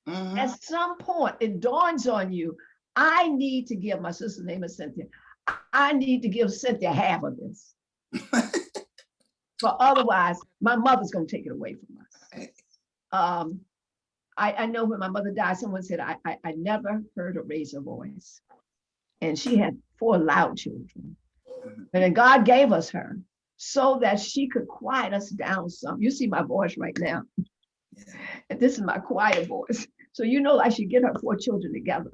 Mhm. At some point, it dawns on you, I need to give, my sister's name is Cynthia, I need to give Cynthia half of this. But otherwise, my mother's going to take it away from us. I know when my mother died, someone said, I never heard her raise her voice. And she had 4 loud children. And then God gave us her so that she could quiet us down some. You see my voice right now. And this is my quiet voice. So you know I should get her 4 children together.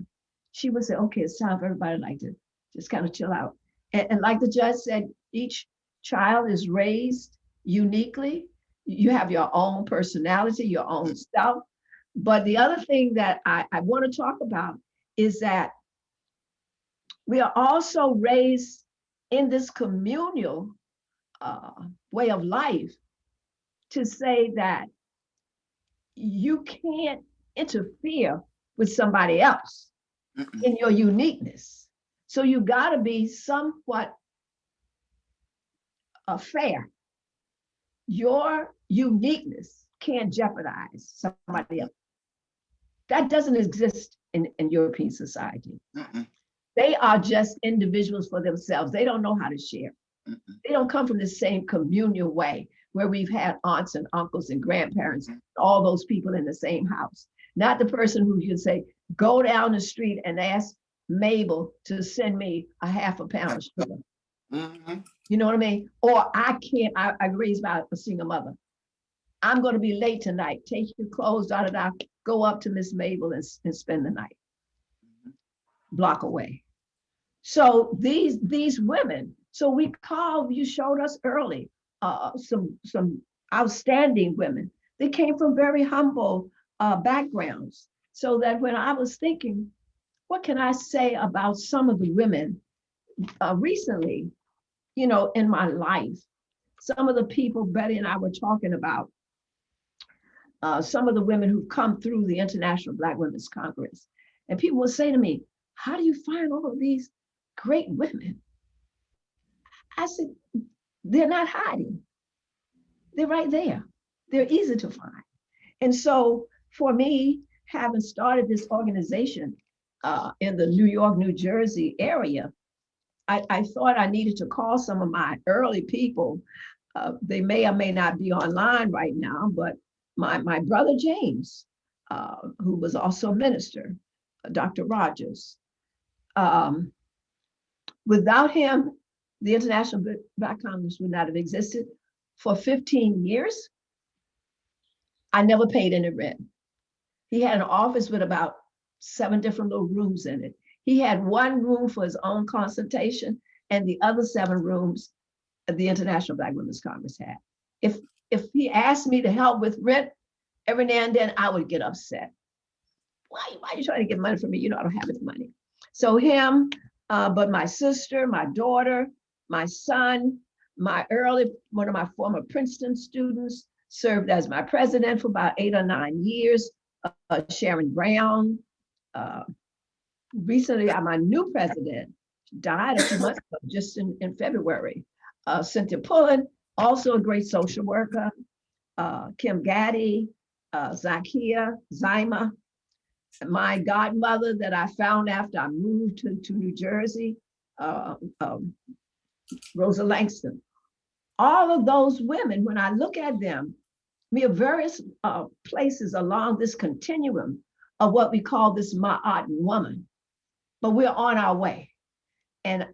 She would say, okay, it's time for everybody like to just kind of chill out. And like the judge said, each child is raised uniquely. You have your own personality, your own stuff. But the other thing that I want to talk about is that we are also raised in this communal way of life to say that you can't interfere with somebody else in your uniqueness. So you got to be somewhat fair. Your uniqueness can't jeopardize somebody else. That doesn't exist in European society. They are just individuals for themselves. They don't know how to share. They don't come from the same communal way where we've had aunts and uncles and grandparents, all those people in the same house. Not the person who you say, go down the street and ask Mabel to send me a half a pound of sugar. You know what I mean? Or I raised by a single mother. I'm going to be late tonight. Take your clothes, go up to Miss Mabel and spend the night. block away. So these women, so we called, you showed us early, some outstanding women. They came from very humble backgrounds. So that when I was thinking, what can I say about some of the women recently, in my life, some of the people Betty and I were talking about, some of the women who've come through the International Black Women's Congress. And people would say to me, how do you find all of these great women? I said, they're not hiding. They're right there. They're easy to find. And so for me, having started this organization in the New York, New Jersey area, I thought I needed to call some of my early people. They may or may not be online right now, but my brother James, who was also a minister, Dr. Rogers. Without him, the International Black Congress would not have existed. For 15 years, I never paid any rent. He had an office with about 7 different little rooms in it. He had one room for his own consultation, and the other 7 rooms the International Black Women's Congress had. If he asked me to help with rent, every now and then I would get upset. Why are you trying to get money from me? I don't have any money. So him, but my sister, my daughter, my son, one of my former Princeton students served as my president for about 8 or 9 years. Sharon Brown. Recently, my new president died a few months ago, just in February. Cynthia Pullen, also a great social worker. Kim Gaddy, Zakia, Zyma. My godmother that I found after I moved to New Jersey, Rosa Langston. All of those women, when I look at them, we have various places along this continuum of what we call this Ma'at woman, but we're on our way. And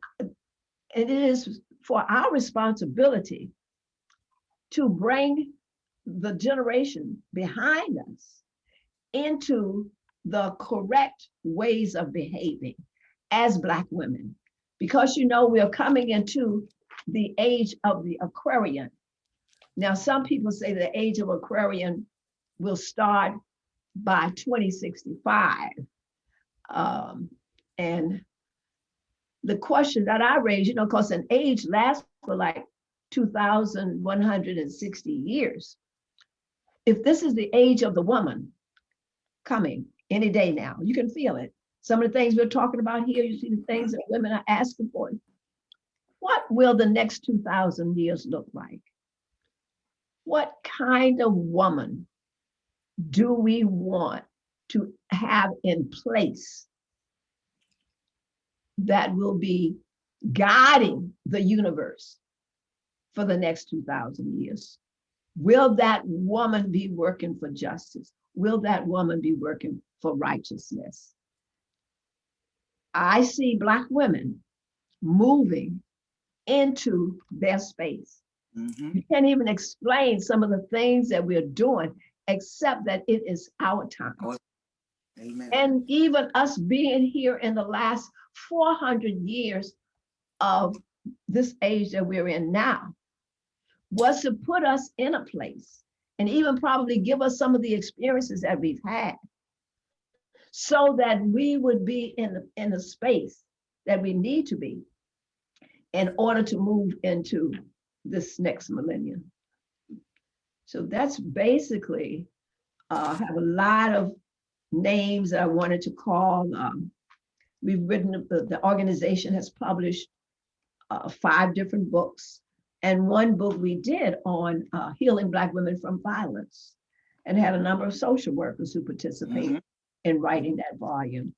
it is for our responsibility to bring the generation behind us into the correct ways of behaving as Black women, because we are coming into the age of the Aquarian. Now, some people say the age of Aquarian will start by 2065. And the question that I raise, because an age lasts for like 2,160 years. If this is the age of the woman coming any day now, you can feel it. Some of the things we're talking about here, you see the things that women are asking for. What will the next 2,000 years look like? What kind of woman do we want to have in place that will be guiding the universe for the next 2,000 years? Will that woman be working for justice? Will that woman be working for righteousness? I see Black women moving into their space. Mhm. You can't even explain some of the things that we're doing, except that it is our time. Amen. And even us being here in the last 400 years of this age that we're in now was to put us in a place and even probably give us some of the experiences that we've had so that we would be in the space that we need to be in order to move into this next millennium. So that's basically, have a lot of names that I wanted to call. We've written, the organization has published 5 different books, and one book we did on healing Black women from violence, and had a number of social workers who participated in writing that volume.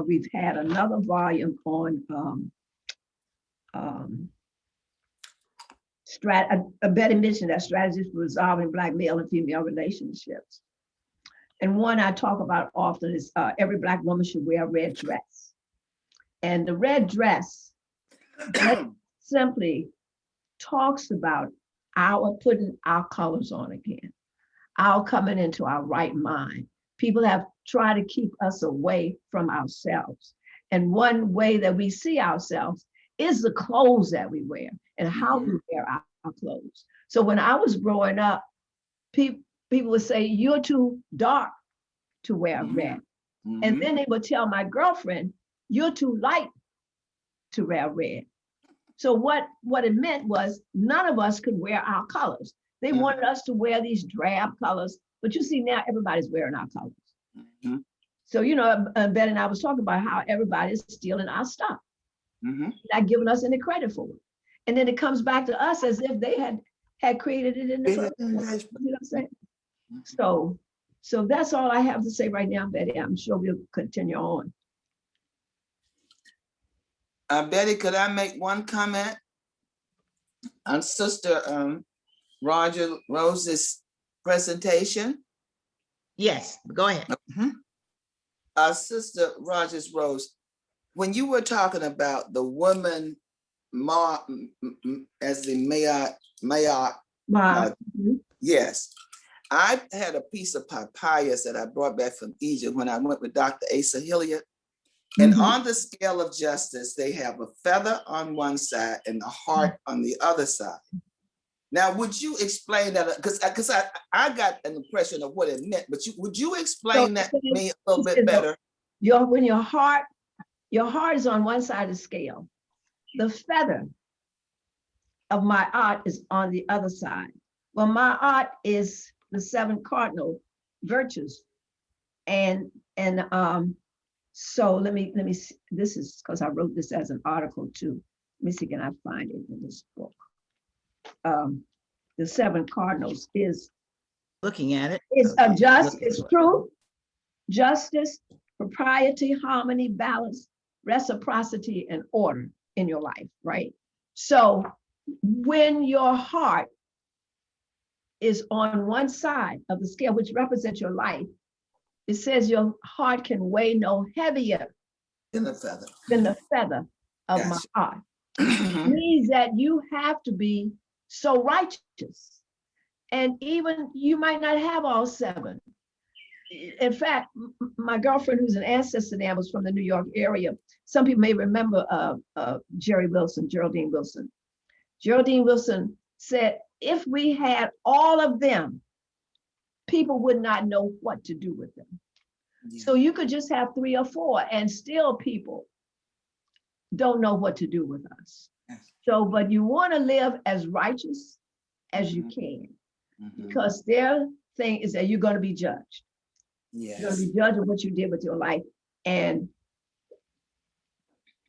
We've had another volume on Betty mentioned that strategies for resolving Black male and female relationships. And one I talk about often is every Black woman should wear a red dress. And the red dress simply talks about our putting our colors on again, our coming into our right mind. People have tried to keep us away from ourselves. And one way that we see ourselves is the clothes that we wear and how we wear our clothes. So when I was growing up, people would say, you're too dark to wear red. And then they would tell my girlfriend, you're too light to wear red. So what it meant was none of us could wear our colors. They wanted us to wear these drab colors, but you see now everybody's wearing our colors. So, you know, Ben and I was talking about how everybody's stealing our stuff, not giving us any credit for it. And then it comes back to us as if they had created it in the first place. You know what I'm saying? So that's all I have to say right now, Betty. I'm sure we'll continue on. Betty, could I make one comment on Sister Roger Rose's presentation? Yes, go ahead. Sister Rogers Rose, when you were talking about the woman as the Mayat, yes, I had a piece of papyrus that I brought back from Egypt when I went with Dr. Asa Hilliard. And on the scale of justice, they have a feather on one side and a heart on the other side. Now, would you explain that? Because I got an impression of what it meant, but would you explain that to me a little bit better? When your heart is on one side of the scale, the feather of my art is on the other side. Well, my art is the 7 cardinal virtues. So let me see. This is because I wrote this as an article too. Let me see, can I find it in this book? The 7 cardinals is Looking at it. It's truth, justice, propriety, harmony, balance, reciprocity, and order in your life, right? So when your heart is on one side of the scale, which represents your life, it says your heart can weigh no heavier than the feather of my heart. It means that you have to be so righteous. And even you might not have all 7. In fact, my girlfriend, who's an ancestor now, was from the New York area. Some people may remember Geraldine Wilson. Geraldine Wilson said, if we had all of them, people would not know what to do with them. Yeah. So you could just have 3 or 4 and still people don't know what to do with us. Yes. So, but you want to live as righteous as you can, because their thing is that you're going to be judged. Yes. You're going to be judged on what you did with your life. And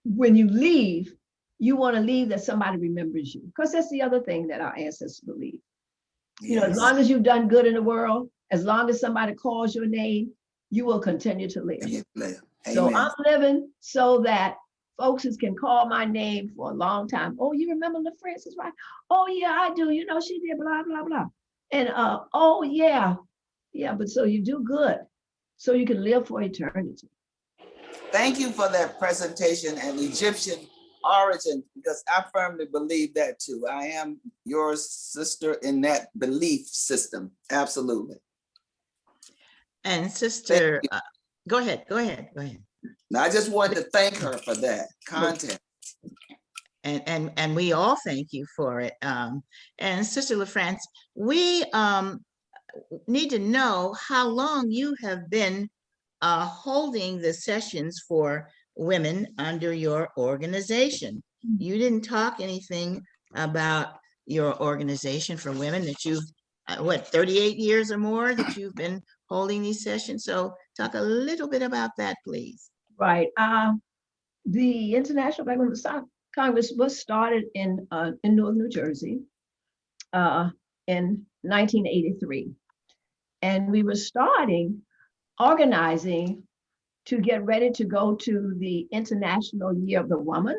when you leave, you want to leave that somebody remembers you, because that's the other thing that our ancestors believe. Yes. You know, as long as you've done good in the world, as long as somebody calls your name, you will continue to live. So I'm living so that folks can call my name for a long time. Oh, you remember LaFrancis, right? Oh yeah, I do. You know, she did blah, blah, blah. And oh yeah. Yeah, but so you do good so you can live for eternity. Thank you for that presentation and Egyptian origin, because I firmly believe that too. I am your sister in that belief system. Absolutely. And sister, go ahead. Now, I just wanted to thank her for that content. And we all thank you for it. And Sister LaFrance, we need to know how long you have been holding the sessions for women under your organization. You didn't talk anything about your organization for women that you've, 38 years or more that you've been holding these sessions. So talk a little bit about that, please. Right. The International Black Women's Congress was started in Newark, New Jersey in 1983. And we were organizing to get ready to go to the International Year of the Woman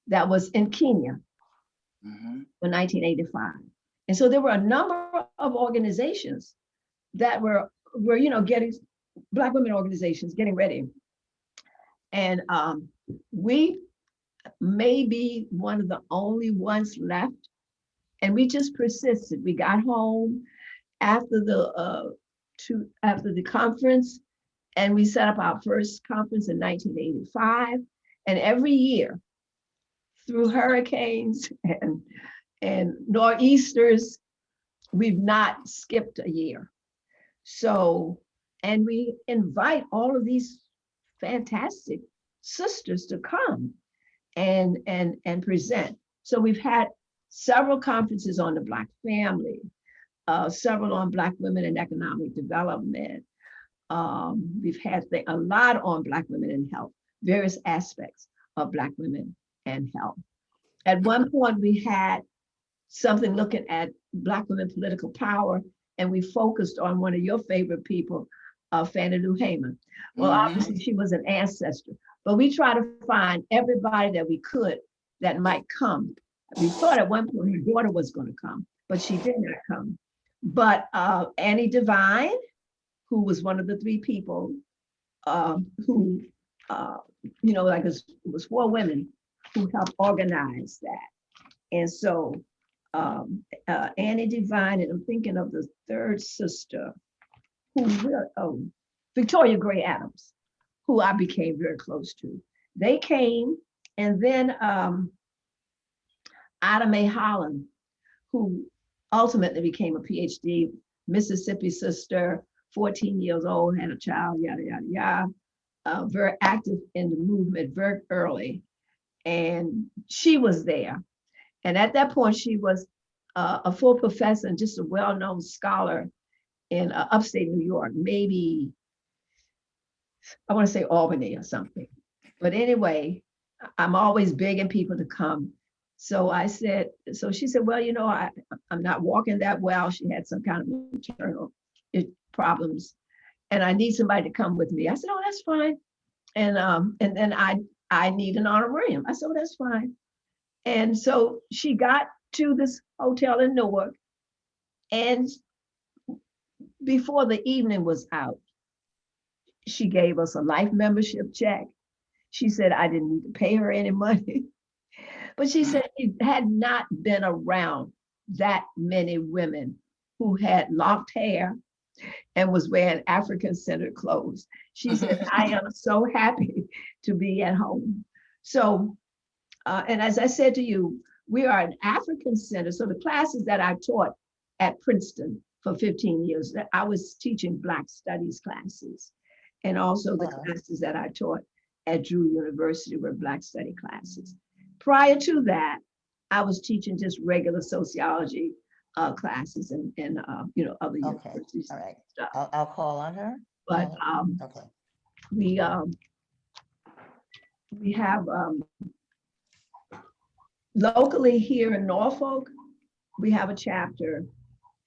that was in Kenya in 1985. And so there were a number of organizations that were getting, Black women organizations getting ready. And we may be one of the only ones left. And we just persisted. We got home after the conference, and we set up our first conference in 1985. And every year, through hurricanes and nor'easters, we've not skipped a year. So, and we invite all of these fantastic sisters to come and present. So we've had several conferences on the Black family, several on Black women and economic development. We've had a lot on Black women and health, various aspects of Black women and health. At one point, we had something looking at Black women political power, and we focused on one of your favorite people, Fannie Lou Hamer. Well, obviously she was an ancestor, but we try to find everybody that we could that might come. We thought at one point her daughter was going to come, but she did not come. But Annie Devine, who was one of the three people who, you know, like it was 4 women who helped organize that. And so Annie Devine, and I'm thinking of the third sister, who Victoria Gray Adams, who I became very close to. They came, and then Ida Mae Holland, who ultimately became a PhD, Mississippi sister, 14 years old, had a child, yada, yada, yada, very active in the movement very early. And she was there. And at that point, she was a full professor and just a well-known scholar in upstate New York, maybe, I want to say Albany or something. But anyway, I'm always begging people to come. So I said, so she said, well, you know, I'm not walking that well. She had some kind of internal problems, and I need somebody to come with me. I said, oh, that's fine. And then I need an honorarium. I said, oh, that's fine. And so she got to this hotel in Newark, and before the evening was out, she gave us a life membership check. She said I didn't need to pay her any money, but she said she had not been around that many women who had locked hair and was wearing African-centered clothes. She said, I am so happy to be at home. So, and as I said to you, we are an African center. So the classes that I taught at Princeton for 15 years, I was teaching Black studies classes. And also the classes that I taught at Drew University were Black study classes. Prior to that, I was teaching just regular sociology classes and you know, other universities. All right. I'll call on her. But Okay. we have locally here in Norfolk, we have a chapter,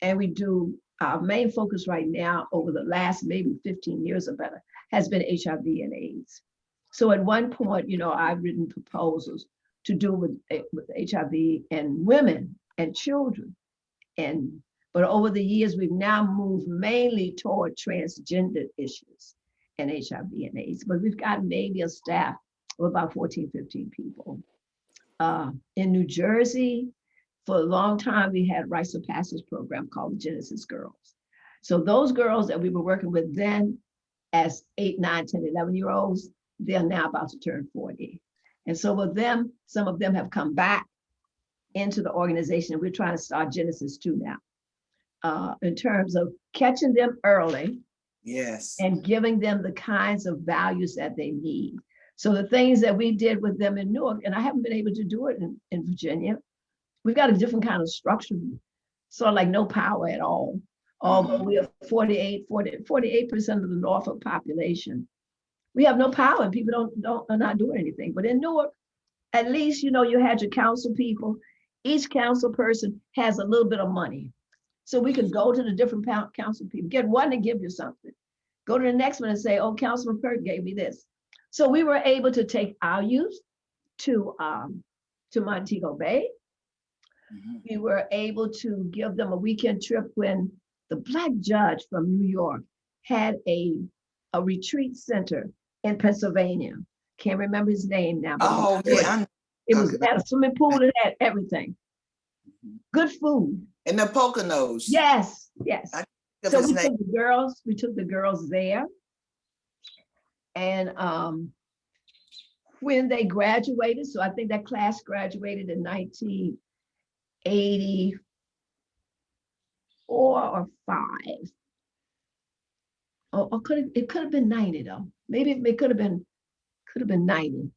and we do, our main focus right now over the last maybe 15 years or better has been HIV and AIDS. So at one point, you know, I've written proposals to do with HIV and women and children. But over the years, we've now moved mainly toward transgender issues and HIV and AIDS. But we've got maybe a staff of about 14, 15 people. In New Jersey, for a long time, we had a rites of passage program called the Genesis Girls. So those girls that we were working with then as 8, 9, 10, 11-year-olds, they're now about to turn 40. And so with them, some of them have come back into the organization, and we're trying to start Genesis 2 now, in terms of catching them early. Yes. And giving them the kinds of values that they need. So the things that we did with them in Newark, and I haven't been able to do it in Virginia, we've got a different kind of structure, sort of like no power at all. Although we are 48% of the Norfolk population. We have no power, and people are not doing anything. But in Newark, at least, you know, you had your council people. Each council person has a little bit of money. So we could go to the different council people, get one to give you something. Go to the next one and say, oh, Councilman Perk gave me this. So we were able to take our youth to Montego Bay. We were able to give them a weekend trip when the Black judge from New York had a retreat center in Pennsylvania. Can't remember his name now. Oh, yeah. It was at a swimming pool, it had everything. Good food. In the Poconos. Yes, yes. So we name. took the girls there. And when they graduated. So I think that class graduated in 1984 or 5. Or it could have been 90 though. Maybe it could have been 90.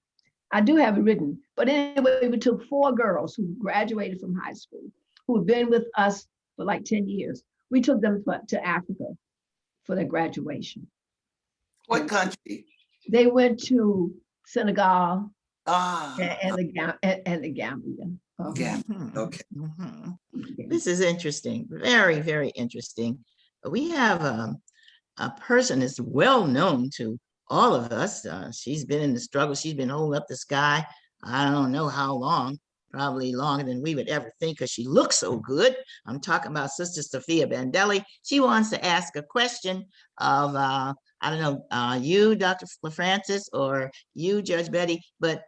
I do have it written. But anyway, we took 4 girls who graduated from high school, who had been with us for like 10 years. We took them to Africa for their graduation. What country? They went to Senegal Ah, and the Gambia. yeah, Mhm, okay. mhm. Yeah. This is interesting, very, very interesting. We have a person that's well known to all of us. She's been in the struggle. She's been holding up the sky. I don't know how long, probably longer than we would ever think because she looks so good. I'm talking about Sister Sophia Bandelli. She wants to ask a question of, I don't know, you, Dr. LaFrancis, or you, Judge Betty, but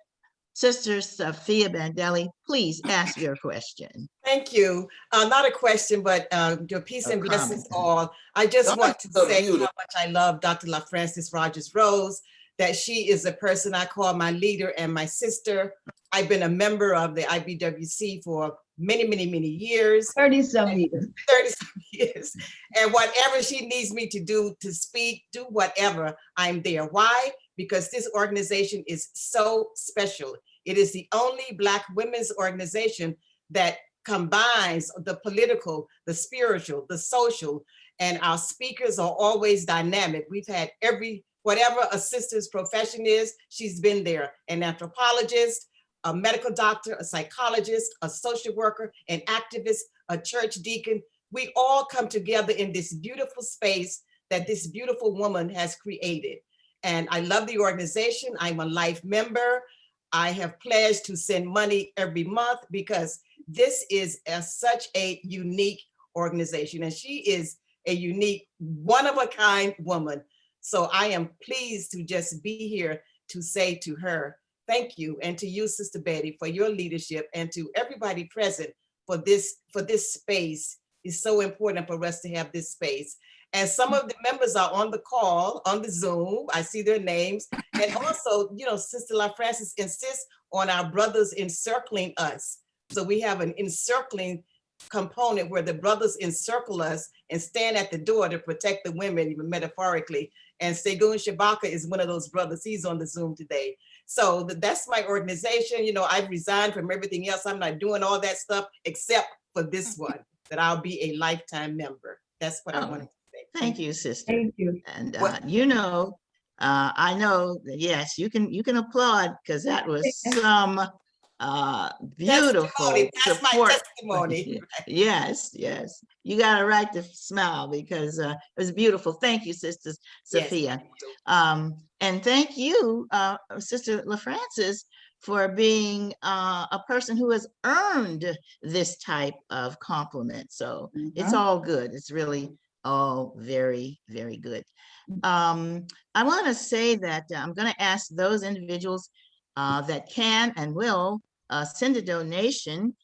Sister Sophia Bandelli, please ask your question. Thank you. Not a question, but your peace A and blessings comment. all. I just Oh, want to so say how beautiful. much I love Dr. LaFrancis Rogers Rose, that she is the person I call my leader and my sister. I've been a member of the IBWC for many, many, many years. 30-some years. 30-some years. And whatever she needs me to do, to speak, do whatever, I'm there. Why? Because this organization is so special. It is the only Black women's organization that combines the political, the spiritual, the social, and our speakers are always dynamic. We've had whatever a sister's profession is, she's been there. An anthropologist, a medical doctor, a psychologist, a social worker, an activist, a church deacon. We all come together in this beautiful space that this beautiful woman has created. And I love the organization. I'm a life member. I have pledged to send money every month because this is such a unique organization. And she is a unique, one-of-a-kind woman. So I am pleased to just be here to say to her, thank you. And to you, Sister Betty, for your leadership, and to everybody present for this space. It's so important for us to have this space. And some of the members are on the call, on the Zoom. I see their names. And also, Sister LaFrancis insists on our brothers encircling us. So we have an encircling component where the brothers encircle us and stand at the door to protect the women, even metaphorically. And Segun Shabaka is one of those brothers. He's on the Zoom today. So that's my organization. I've resigned from everything else. I'm not doing all that stuff except for this one, that I'll be a lifetime member. That's what I wanted to say. Thank you, sister. Thank you. And What- I know that, yes, you can applaud because that was some beautiful Testimony. That's my support. testimony. Yes, yes. You got a right to smile because it was beautiful. Thank you, Sister Yes. Sophia. And thank you, Sister LaFrancis, for being a person who has earned this type of compliment. So it's all good. It's really all very, very good. I want to say that I'm going to ask those individuals that can and will send a donation.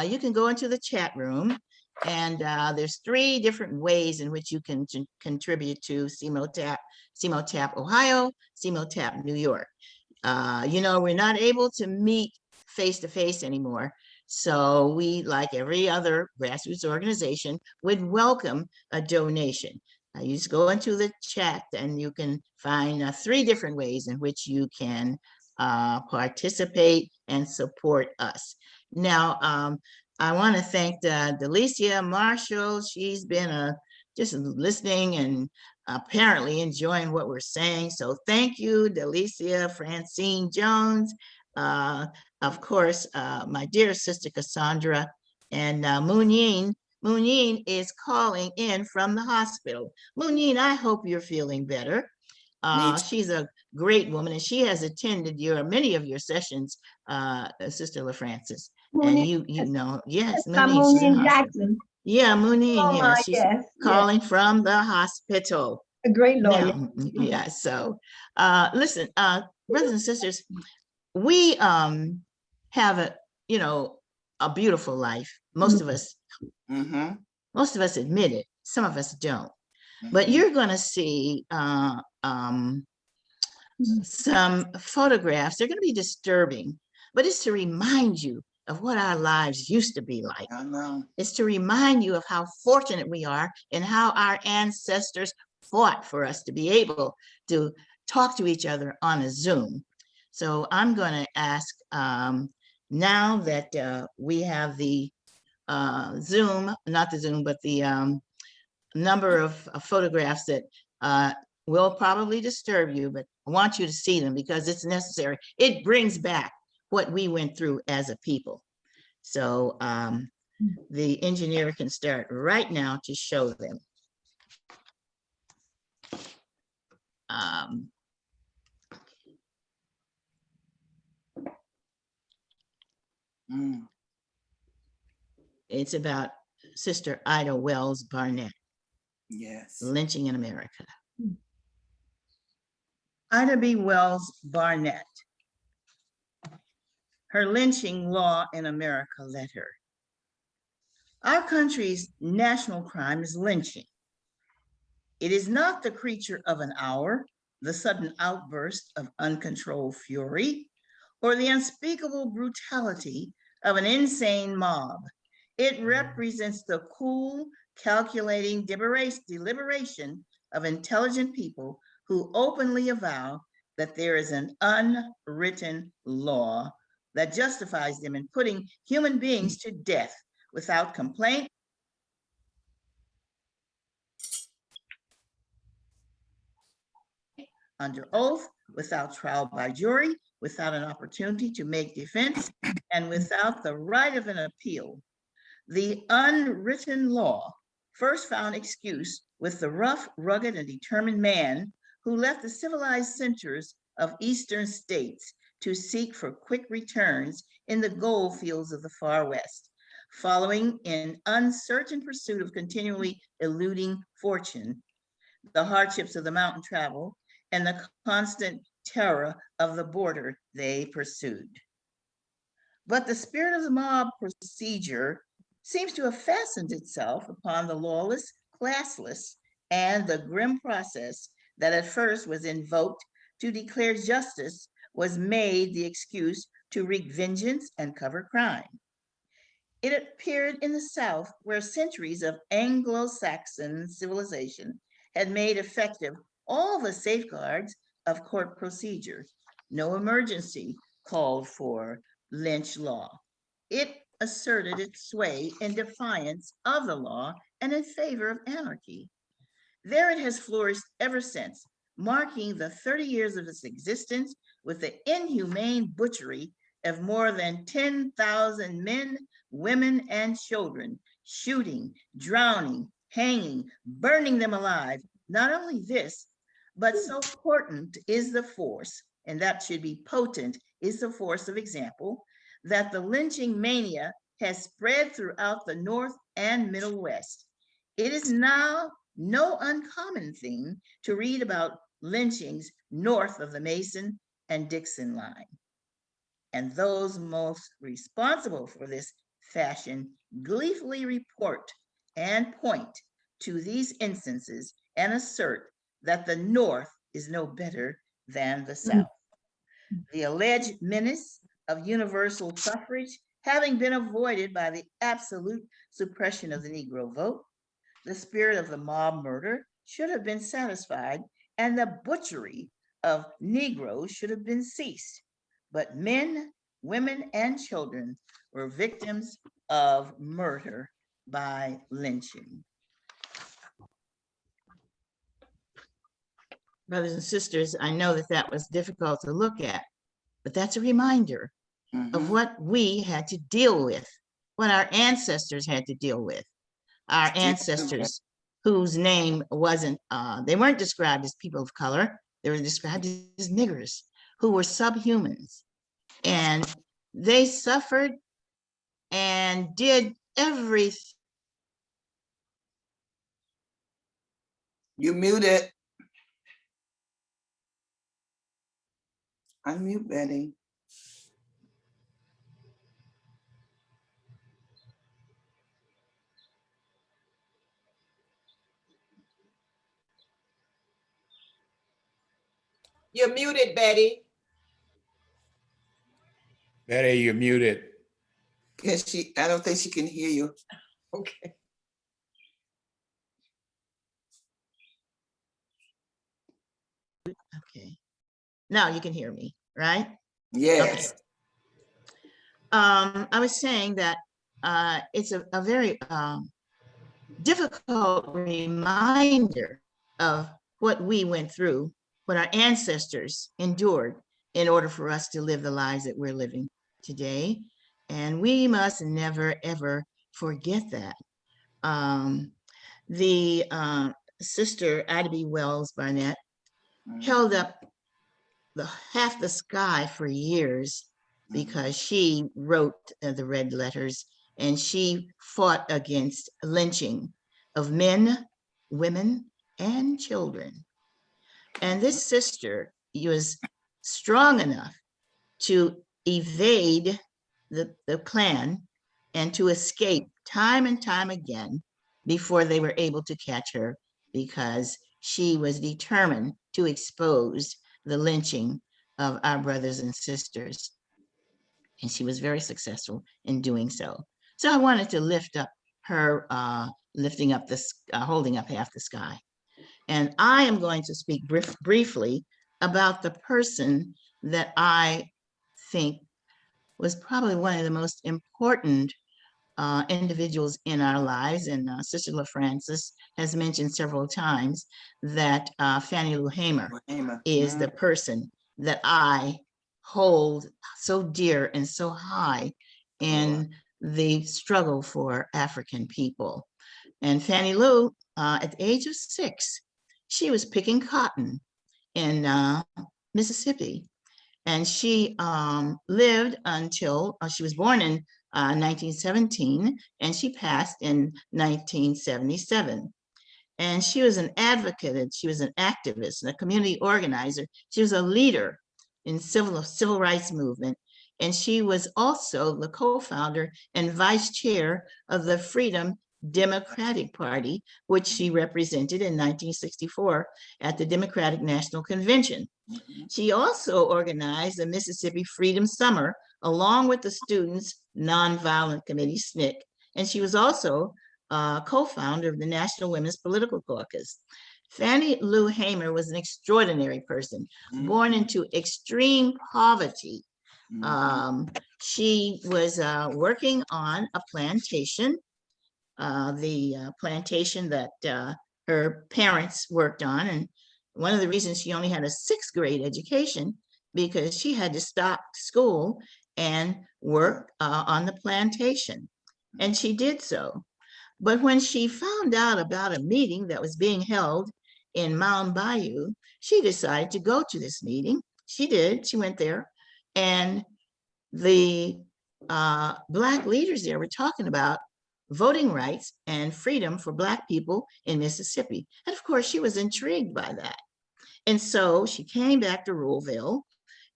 You can go into the chat room, and there's 3 different ways in which you can contribute to CMOTAP Ohio, CMOTAP New York. We're not able to meet face-to-face anymore. So we, like every other grassroots organization, would welcome a donation. You just go into the chat and you can find 3 different ways in which you can participate and support us. Now, I want to thank Delicia Marshall. She's been just listening and apparently enjoying what we're saying. So thank you, Delicia. Francine Jones, of course, my dear sister Cassandra, and Mooneen. Mooneen is calling in from the hospital. Mooneen, I hope you're feeling better. She's a great woman, and she has attended many of your sessions, Sister LaFrancis. And you know, yes, Mooneen, she's in Mooneen hospital. Jackson. Yeah, Mooneen, Oh yeah, my, she's yes, calling from the hospital. a great lawyer. Now, yeah, so listen, brothers and sisters, we have a beautiful life. Most of us admit it, some of us don't. But you're going to see some photographs. They're going to be disturbing, but it's to remind you of what our lives used to be like. I know. It's to remind you of how fortunate we are and how our ancestors fought for us to be able to talk to each other on a Zoom. So I'm going to ask now that we have the Zoom, not the Zoom, but the number of photographs that will probably disturb you, but I want you to see them because it's necessary. It brings back what we went through as a people. So the engineer can start right now to show them. Mm, It's about Sister Ida Wells Barnett, yes. lynching in America. Ida B. Wells Barnett. Her lynching law in America led her. Our country's national crime is lynching. It is not the creature of an hour, the sudden outburst of uncontrolled fury, or the unspeakable brutality of an insane mob. It represents the cool, calculating deliberation of intelligent people who openly avow that there is an unwritten law that justifies them in putting human beings to death without complaint, under oath, without trial by jury, without an opportunity to make defense, and without the right of an appeal. The unwritten law first found excuse with the rough, rugged, and determined man who left the civilized centers of Eastern states to seek for quick returns in the gold fields of the far West, following in uncertain pursuit of continually eluding fortune, the hardships of the mountain travel, and the constant terror of the border they pursued. But the spirit of the mob procedure seems to have fastened itself upon the lawless, classless, and the grim process that at first was invoked to declare justice was made the excuse to wreak vengeance and cover crime. It appeared in the South, where centuries of Anglo-Saxon civilization had made effective all the safeguards of court procedure. No emergency called for lynch law. It asserted its sway in defiance of the law and in favor of anarchy. There it has flourished ever since, marking the 30 years of its existence with the inhumane butchery of more than 10,000 men, women, and children, shooting, drowning, hanging, burning them alive. Not only this, but so potent is the force, and that should be potent, is the force of example, that the lynching mania has spread throughout the North and Middle West. It is now no uncommon thing to read about lynchings north of the Mason and Dixon line. And those most responsible for this fashion gleefully report and point to these instances and assert that the North is no better than the South. The alleged menace of universal suffrage having been avoided by the absolute suppression of the Negro vote, the spirit of the mob murder should have been satisfied and the butchery of Negroes should have been ceased. But men, women, and children were victims of murder by lynching. Brothers and sisters, I know that that was difficult to look at, but that's a reminder of what we had to deal with, what our ancestors had to deal with. Our ancestors whose name wasn't, they weren't described as people of color, they were described as niggers who were subhumans. And they suffered and did everything. You muted. Unmute, Betty. You're muted, Betty. Betty, you're muted. Yes, I don't think she can hear you. Okay. Okay. Now you can hear me, right? Yes. I was saying that it's a very difficult reminder of what we went through, what our ancestors endured in order for us to live the lives that we're living today. And we must never, ever forget that. The sister Ida B. Wells Barnett held up half the sky for years because she wrote the red letters, and she fought against lynching of men, women, and children. And this sister was strong enough to evade the Klan and to escape time and time again before they were able to catch her, because she was determined to expose the lynching of our brothers and sisters. And she was very successful in doing so. So I wanted to lift up her, lifting up this, holding up half the sky. And I am going to speak briefly about the person that I think was probably one of the most important individuals in our lives. And Sister LaFrancis has mentioned several times that Fannie Lou Hamer is the person that I hold so dear and so high in the struggle for African people. And Fannie Lou, at the age of 6, she was picking cotton in Mississippi. And she lived until she was born in 1917, and she passed in 1977. And she was an advocate, and she was an activist and a community organizer. She was a leader in civil rights movement. And she was also the co-founder and vice chair of the Freedom Democratic Party, which she represented in 1964 at the Democratic National Convention. She also organized the Mississippi Freedom Summer along with the Students Nonviolent Committee, SNCC. And she was also co-founder of the National Women's Political Caucus. Fannie Lou Hamer was an extraordinary person, born into extreme poverty. She was working on a plantation, the plantation that her parents worked on. And one of the reasons she only had a 6th grade education, because she had to stop school and work on the plantation. And she did so. But when she found out about a meeting that was being held in Mound Bayou, she decided to go to this meeting. She did, she went there. And the Black leaders there were talking about voting rights and freedom for Black people in Mississippi. And of course, she was intrigued by that. And so she came back to Ruleville,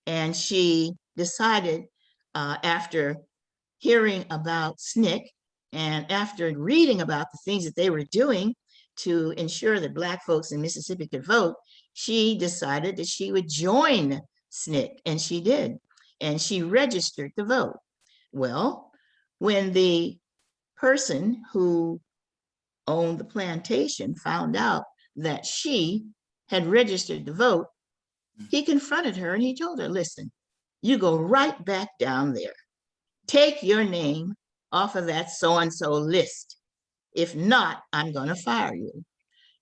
and she decided, after hearing about SNCC and after reading about the things that they were doing to ensure that Black folks in Mississippi could vote, she decided that she would join SNCC, and she did. And she registered to vote. Well, when the person who owned the plantation found out that she had registered to vote, he confronted her and he told her, listen, you go right back down there. Take your name off of that so-and-so list. If not, I'm going to fire you.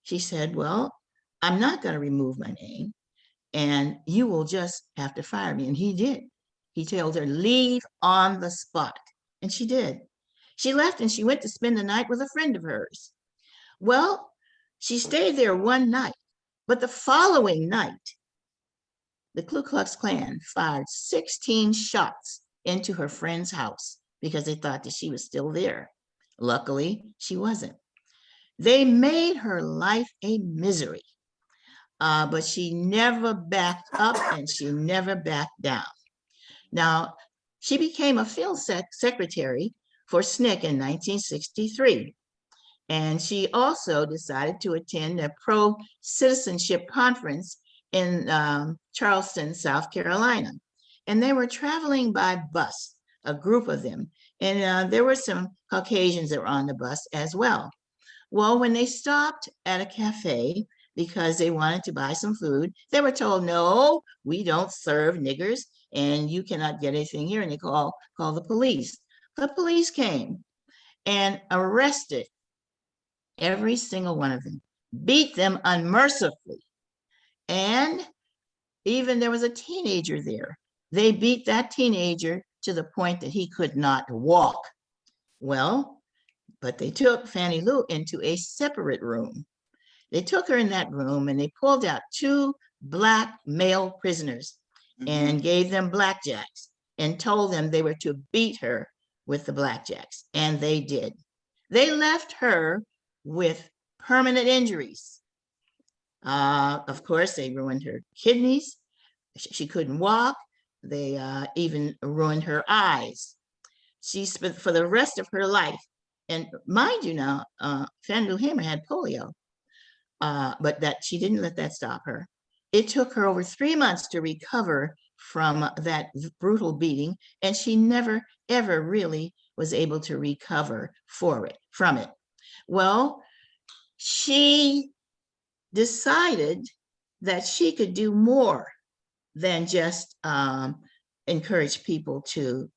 She said, well, I'm not going to remove my name, and you will just have to fire me. And he did. He told her, leave on the spot. And she did. She left and she went to spend the night with a friend of hers. Well, she stayed there one night, but the following night, the Ku Klux Klan fired 16 shots into her friend's house because they thought that she was still there. Luckily, she wasn't. They made her life a misery, but she never backed up and she never backed down. Now, she became a field secretary for SNCC in 1963. And she also decided to attend a pro-citizenship conference in Charleston, South Carolina. And they were traveling by bus, a group of them. And there were some Caucasians that were on the bus as well. Well, when they stopped at a cafe because they wanted to buy some food, they were told, no, we don't serve niggers and you cannot get anything here. And they call the police. The police came and arrested every single one of them, beat them unmercifully. And even there was a teenager there. They beat that teenager to the point that he could not walk. Well, but they took Fannie Lou into a separate room. They took her in that room and they pulled out 2 Black male prisoners and gave them blackjacks and told them they were to beat her with the blackjacks. And they did. They left her with permanent injuries. Of course, they ruined her kidneys. She couldn't walk. They even ruined her eyes. She spent for the rest of her life. And mind you now, Fannie Lou Hamer had polio, but that she didn't let that stop her. It took her over 3 months to recover from that brutal beating, and she never, ever really was able to recover from it. Well, she decided that she could do more than just encourage people to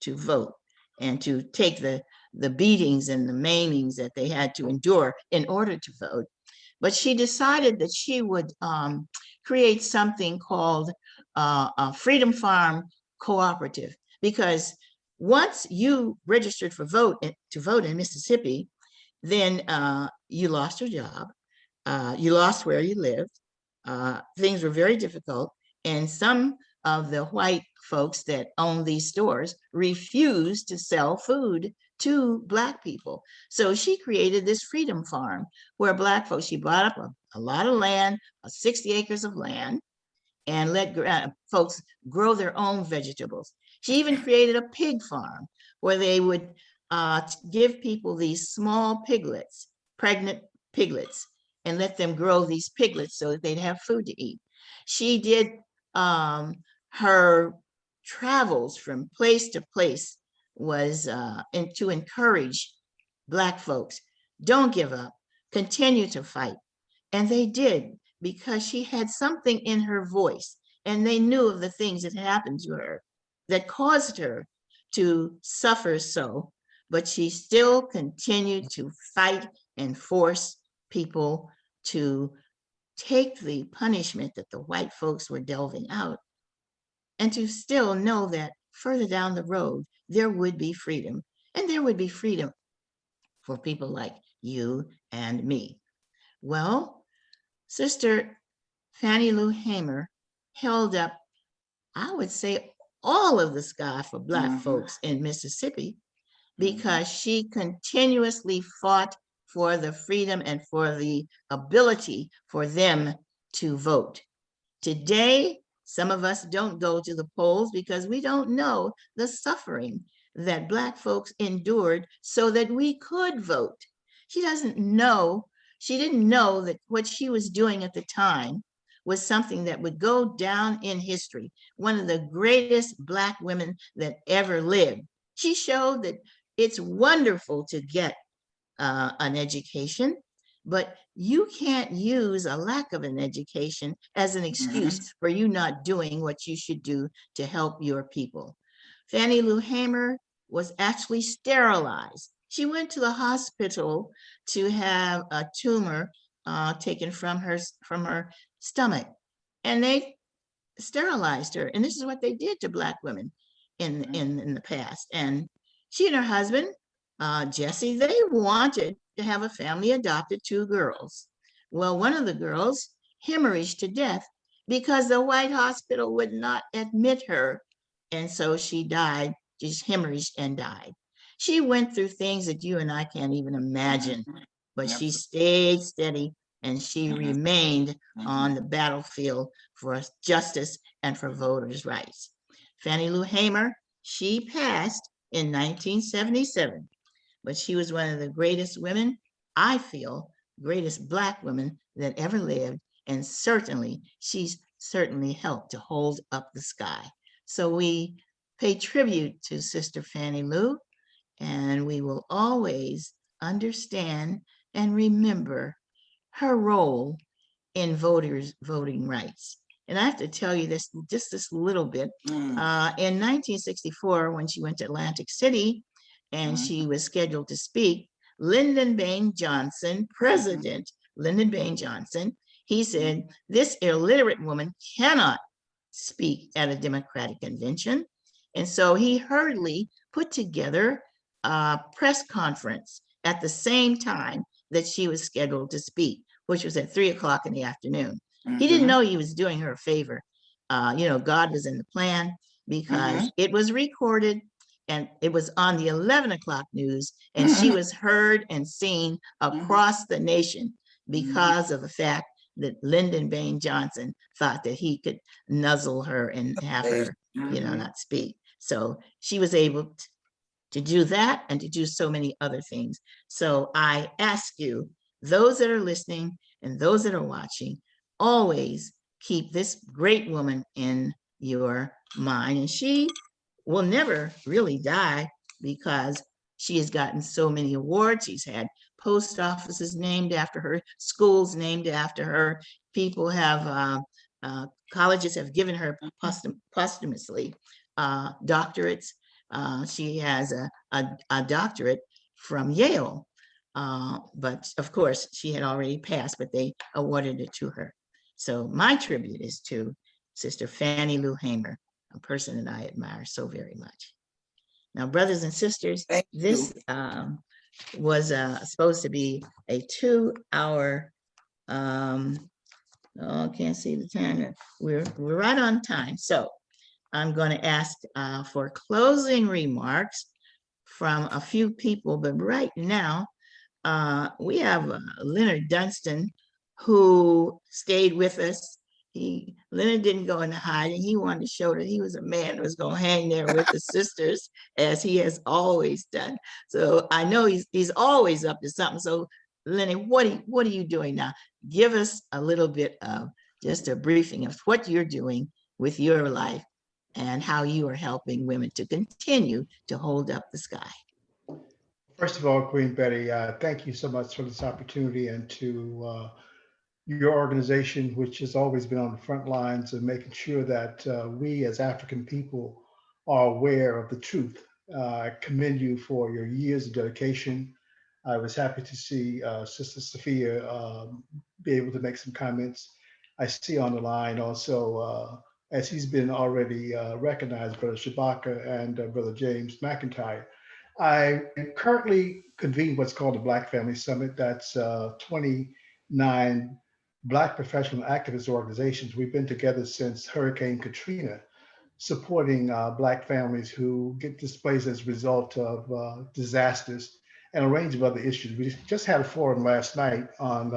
vote and to take the beatings and the maimings that they had to endure in order to vote. But she decided that she would create something called a Freedom Farm Cooperative, because once you registered to vote in Mississippi, then you lost your job, you lost where you lived, things were very difficult, and some of the white folks that own these stores refused to sell food to Black people. So she created this Freedom Farm where Black folks, she bought up a lot of land, 60 acres of land, and let folks grow their own vegetables. She even created a pig farm where they would give people these small piglets, pregnant piglets, and let them grow these piglets so that they'd have food to eat. She did her travels from place to place was to encourage Black folks, don't give up, continue to fight. And they did, because she had something in her voice, and they knew of the things that happened to her that caused her to suffer so, but she still continued to fight and force people to take the punishment that the white folks were delving out, and to still know that further down the road, there would be freedom, and there would be freedom for people like you and me. Well, Sister Fannie Lou Hamer held up, I would say, all of the sky for Black folks in Mississippi, because she continuously fought for the freedom and for the ability for them to vote. Today, some of us don't go to the polls because we don't know the suffering that Black folks endured so that we could vote. She didn't know that what she was doing at the time was something that would go down in history. One of the greatest Black women that ever lived. She showed that it's wonderful to get an education, but you can't use a lack of an education as an excuse for you not doing what you should do to help your people. Fannie Lou Hamer was actually sterilized. She went to the hospital to have a tumor taken from her stomach, and they sterilized her. And this is what they did to Black women in the past. And she and her husband, Jesse, they wanted to have a family, adopted 2 girls. Well, one of the girls hemorrhaged to death because the white hospital would not admit her. And so she died, just hemorrhaged and died. She went through things that you and I can't even imagine, but she stayed steady and she remained on the battlefield for justice and for voters' rights. Fannie Lou Hamer, she passed in 1977, but she was one of the greatest women, I feel, greatest Black women that ever lived. and certainly, she's certainly helped to hold up the sky. So we pay tribute to Sister Fannie Lou, and we will always understand and remember her role in voters' voting rights. And I have to tell you this, just this little bit. In 1964, when she went to Atlantic City and she was scheduled to speak, Lyndon Baines Johnson, President Lyndon Baines Johnson, he said, "This illiterate woman cannot speak at a Democratic convention." And so he hurriedly put together a press conference at the same time that she was scheduled to speak, which was at 3 o'clock in the afternoon. He didn't know he was doing her a favor. God was in the plan, because it was recorded and it was on the 11 o'clock news, and she was heard and seen across the nation because of the fact that Lyndon Baines Johnson thought that he could nuzzle her and have her, not speak. So she was able to do that and to do so many other things. So I ask you, those that are listening and those that are watching, always keep this great woman in your mind. And she will never really die, because she has gotten so many awards. She's had post offices named after her, schools named after her. People have, colleges have given her posthumously doctorates. She has a doctorate from Yale, but of course she had already passed, but they awarded it to her. So my tribute is to Sister Fannie Lou Hamer, a person that I admire so very much. Now, brothers and sisters, this was supposed to be a 2-hour, I can't see the time. We're right on time. So I'm going to ask for closing remarks from a few people, but right now we have Leonard Dunstan, who stayed with us. Leonard didn't go into hiding. He wanted to show that he was a man who was going to hang there with the sisters, as he has always done. So I know he's always up to something. So Leonard, what are you doing now? Give us a little bit of just a briefing of what you're doing with your life and how you are helping women to continue to hold up the sky. First of all, Queen Betty, thank you so much for this opportunity, and to your organization, which has always been on the front lines of making sure that we as African people are aware of the truth. I commend you for your years of dedication. I was happy to see Sister Sophia be able to make some comments. I see on the line also, as he's been already recognized, Brother Shabaka and Brother James McIntyre. I currently convene what's called the Black Family Summit. That's 29 Black professional activist organizations. We've been together since Hurricane Katrina, supporting Black families who get displaced as a result of disasters and a range of other issues. We just had a forum last night on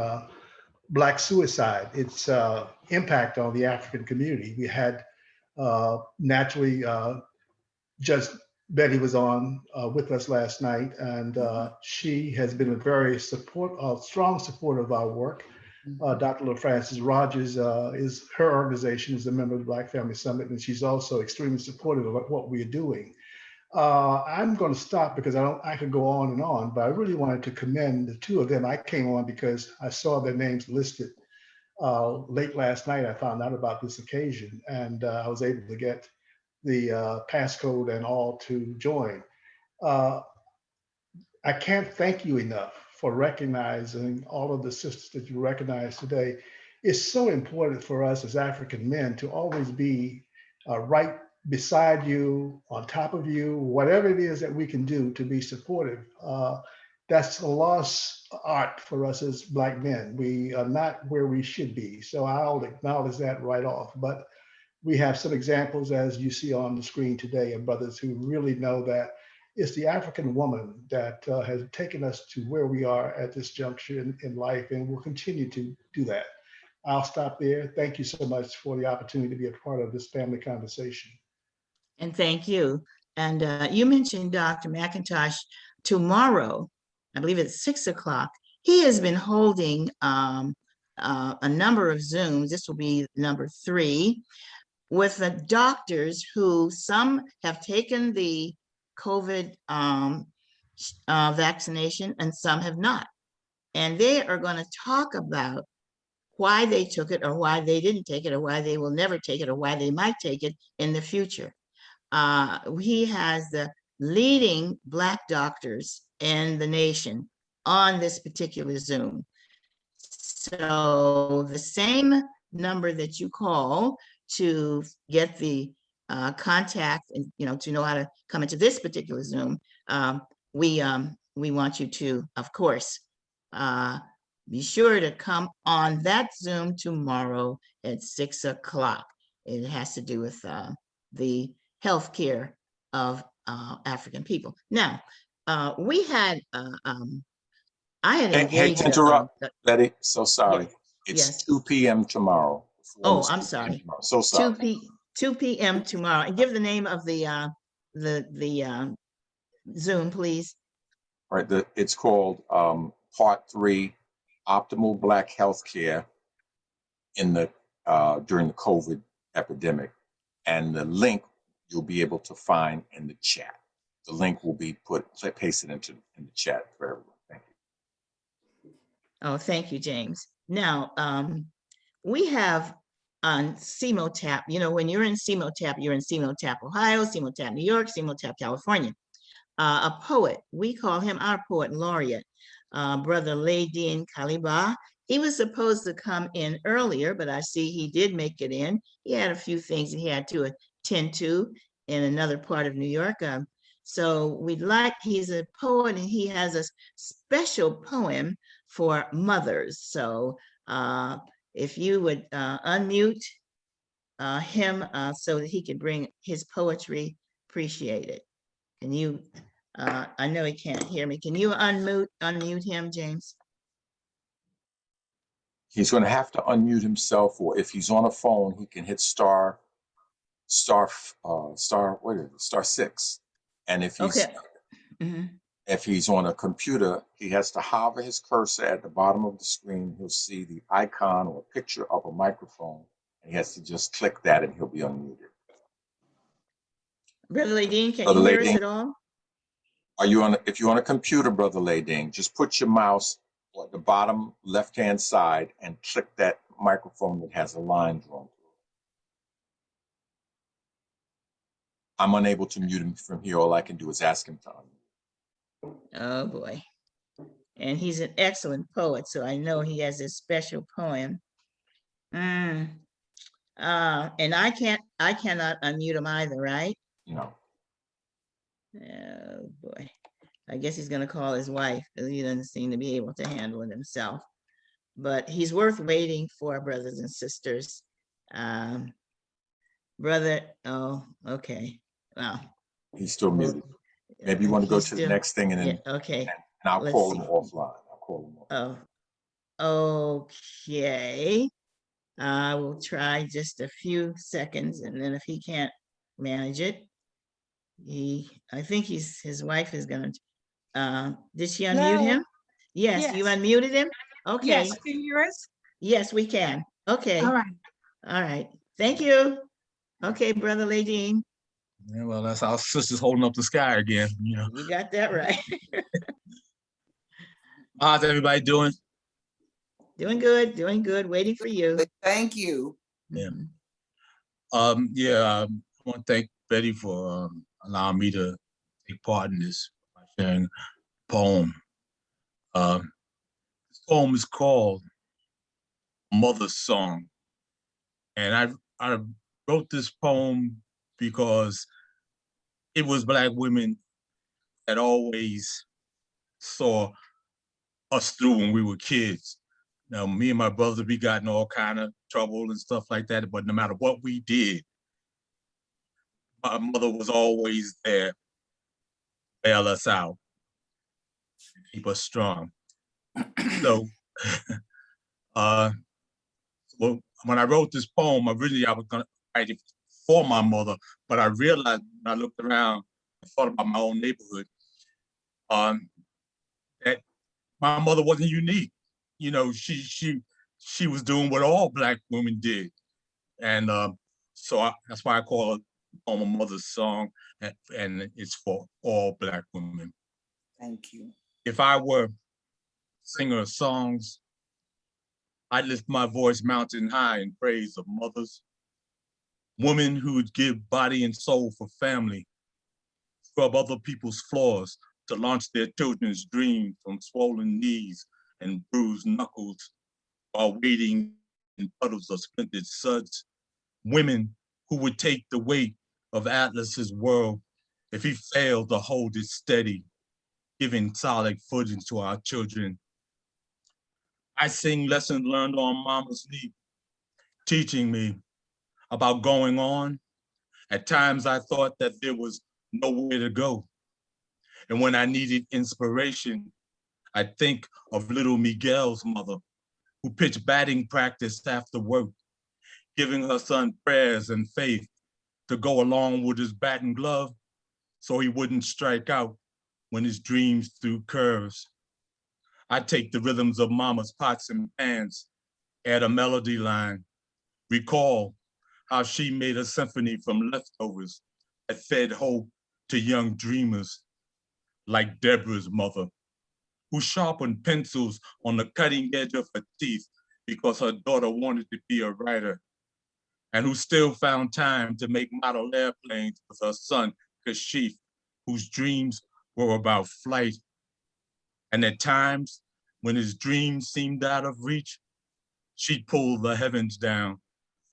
Black suicide, its impact on the African community. We had naturally Judge Betty was on with us last night, and she has been a very strong supporter of our work. Dr. LaFrancis Rogers is her organization is a member of the Black Family Summit, and she's also extremely supportive of what we are doing. I'm going to stop because I could go on and on, but I really wanted to commend the two of them. I came on because I saw their names listed late last night. I found out about this occasion, and I was able to get the passcode and all to join. I can't thank you enough for recognizing all of the sisters that you recognize today. It's so important for us as African men to always be right beside you, on top of you, whatever it is that we can do to be supportive. That's a lost art for us as Black men. We are not where we should be. So I'll acknowledge that right off. But we have some examples, as you see on the screen today, of brothers who really know that it's the African woman that has taken us to where we are at this juncture in life, and will continue to do that. I'll stop there. Thank you so much for the opportunity to be a part of this family conversation. And thank you. And you mentioned Dr. McIntosh. Tomorrow, I believe it's 6 o'clock, he has been holding a number of Zooms. This will be number 3 with the doctors who some have taken the COVID vaccination and some have not. And they are going to talk about why they took it or why they didn't take it or why they will never take it or why they might take it in the future. He has the leading Black doctors in the nation on this particular Zoom. So the same number that you call to get the contact and, you know, to know how to come into this particular Zoom, we want you to, of course, be sure to come on that Zoom tomorrow at 6 o'clock. It has to do with the healthcare of African people. Now, we had, I had Hate engaged. to interrupt, Betty. So sorry. Yes, It's yes. 2 p.m. tomorrow. Oh, I'm sorry. So sorry. 2 p.m. tomorrow. And give the name of the Zoom, please. All right. It's called Part 3, Optimal Black Healthcare in the during the COVID epidemic. And the link you'll be able to find in the chat. The link will be pasted in the chat for everyone. Thank you. Oh, thank you, James. Now, we have on CMOTAP, you know, when you're in CMOTAP, you're in CMOTAP, Ohio, CMOTAP, New York, CMOTAP, California. A poet, we call him our poet laureate, Brother Ladin Kaliba. He was supposed to come in earlier, but I see he did make it in. He had a few things he had to attend to in another part of New York. So he's a poet and he has a special poem for mothers. So if you would unmute him so that he can bring his poetry, appreciate it. Can you, I know he can't hear me. Can you unmute him, James? He's going to have to unmute himself, or if he's on a phone, he can hit star 6. And if he's Okay. Mm-hmm. If he's on a computer, he has to hover his cursor at the bottom of the screen. He'll see the icon or picture of a microphone, and he has to just click that, and he'll be unmuted. Brother Ladin, can Brother you hear us Ladin, at all? are you on? If you're on a computer, Brother Ladin, just put your mouse at the bottom left-hand side and click that microphone that has a line drawn through it. I'm unable to mute him from here. All I can do is ask him to unmute. Oh boy. And he's an excellent poet, so I know he has a special poem. And I cannot unmute him either, right? No. Oh boy. I guess he's gonna call his wife because he doesn't seem to be able to handle it himself. But he's worth waiting for, brothers and sisters. Brother, oh, okay. Well, He's still muted. Maybe you want to go to the next thing and then okay. and I'll Let's call see. him offline. I'll call him offline. Oh, okay. I will try just a few seconds, and then if he can't manage it, I think his wife is gonna, did she unmute Hello? him? Yes, you Yes. unmuted him? Okay. Yes, can you hear us? Yes, we can. Okay. All right. All right. Thank you. Okay, Brother Ladin, Yeah, well, that's our sisters holding up the sky again, you know. you got that right. How's everybody doing? Doing good, waiting for you. Thank you. Yeah. Mhm. I want to thank Betty for allowing me to take part in this by sharing a poem. This poem is called Mother's Song. And I wrote this poem because it was Black women that always saw us through when we were kids. Now, me and my brother, we got in all kind of trouble and stuff like that, but no matter what we did, my mother was always there to bail us out, keep us strong. So, well, when I wrote this poem, originally I was gonna write it for my mother, but I realized when I looked around and thought about my own neighborhood, that my mother wasn't unique. You know, she she was doing what all Black women did. And that's why I call it Alma Mother's Song, and it's for all Black women. Thank you. If I were a singer of songs, I'd lift my voice mountain high in praise of mothers, women who would give body and soul for family, scrub other people's floors to launch their children's dreams from swollen knees and bruised knuckles while wading in puddles of splintered suds, women who would take the weight of Atlas's world if he failed to hold it steady, giving solid footing to our children. I sing lessons learned on mama's knee, teaching me about going on. At times I thought that there was nowhere to go. And when I needed inspiration, I think of little Miguel's mother, who pitched batting practice after work, giving her son prayers and faith to go along with his batting glove so he wouldn't strike out when his dreams threw curves. I take the rhythms of mama's pots and pans, add a melody line, recall how she made a symphony from leftovers that fed hope to young dreamers like Deborah's mother, who sharpened pencils on the cutting edge of her teeth because her daughter wanted to be a writer, and who still found time to make model airplanes with her son, Kashif, whose dreams were about flight. And at times, when his dreams seemed out of reach, she'd pull the heavens down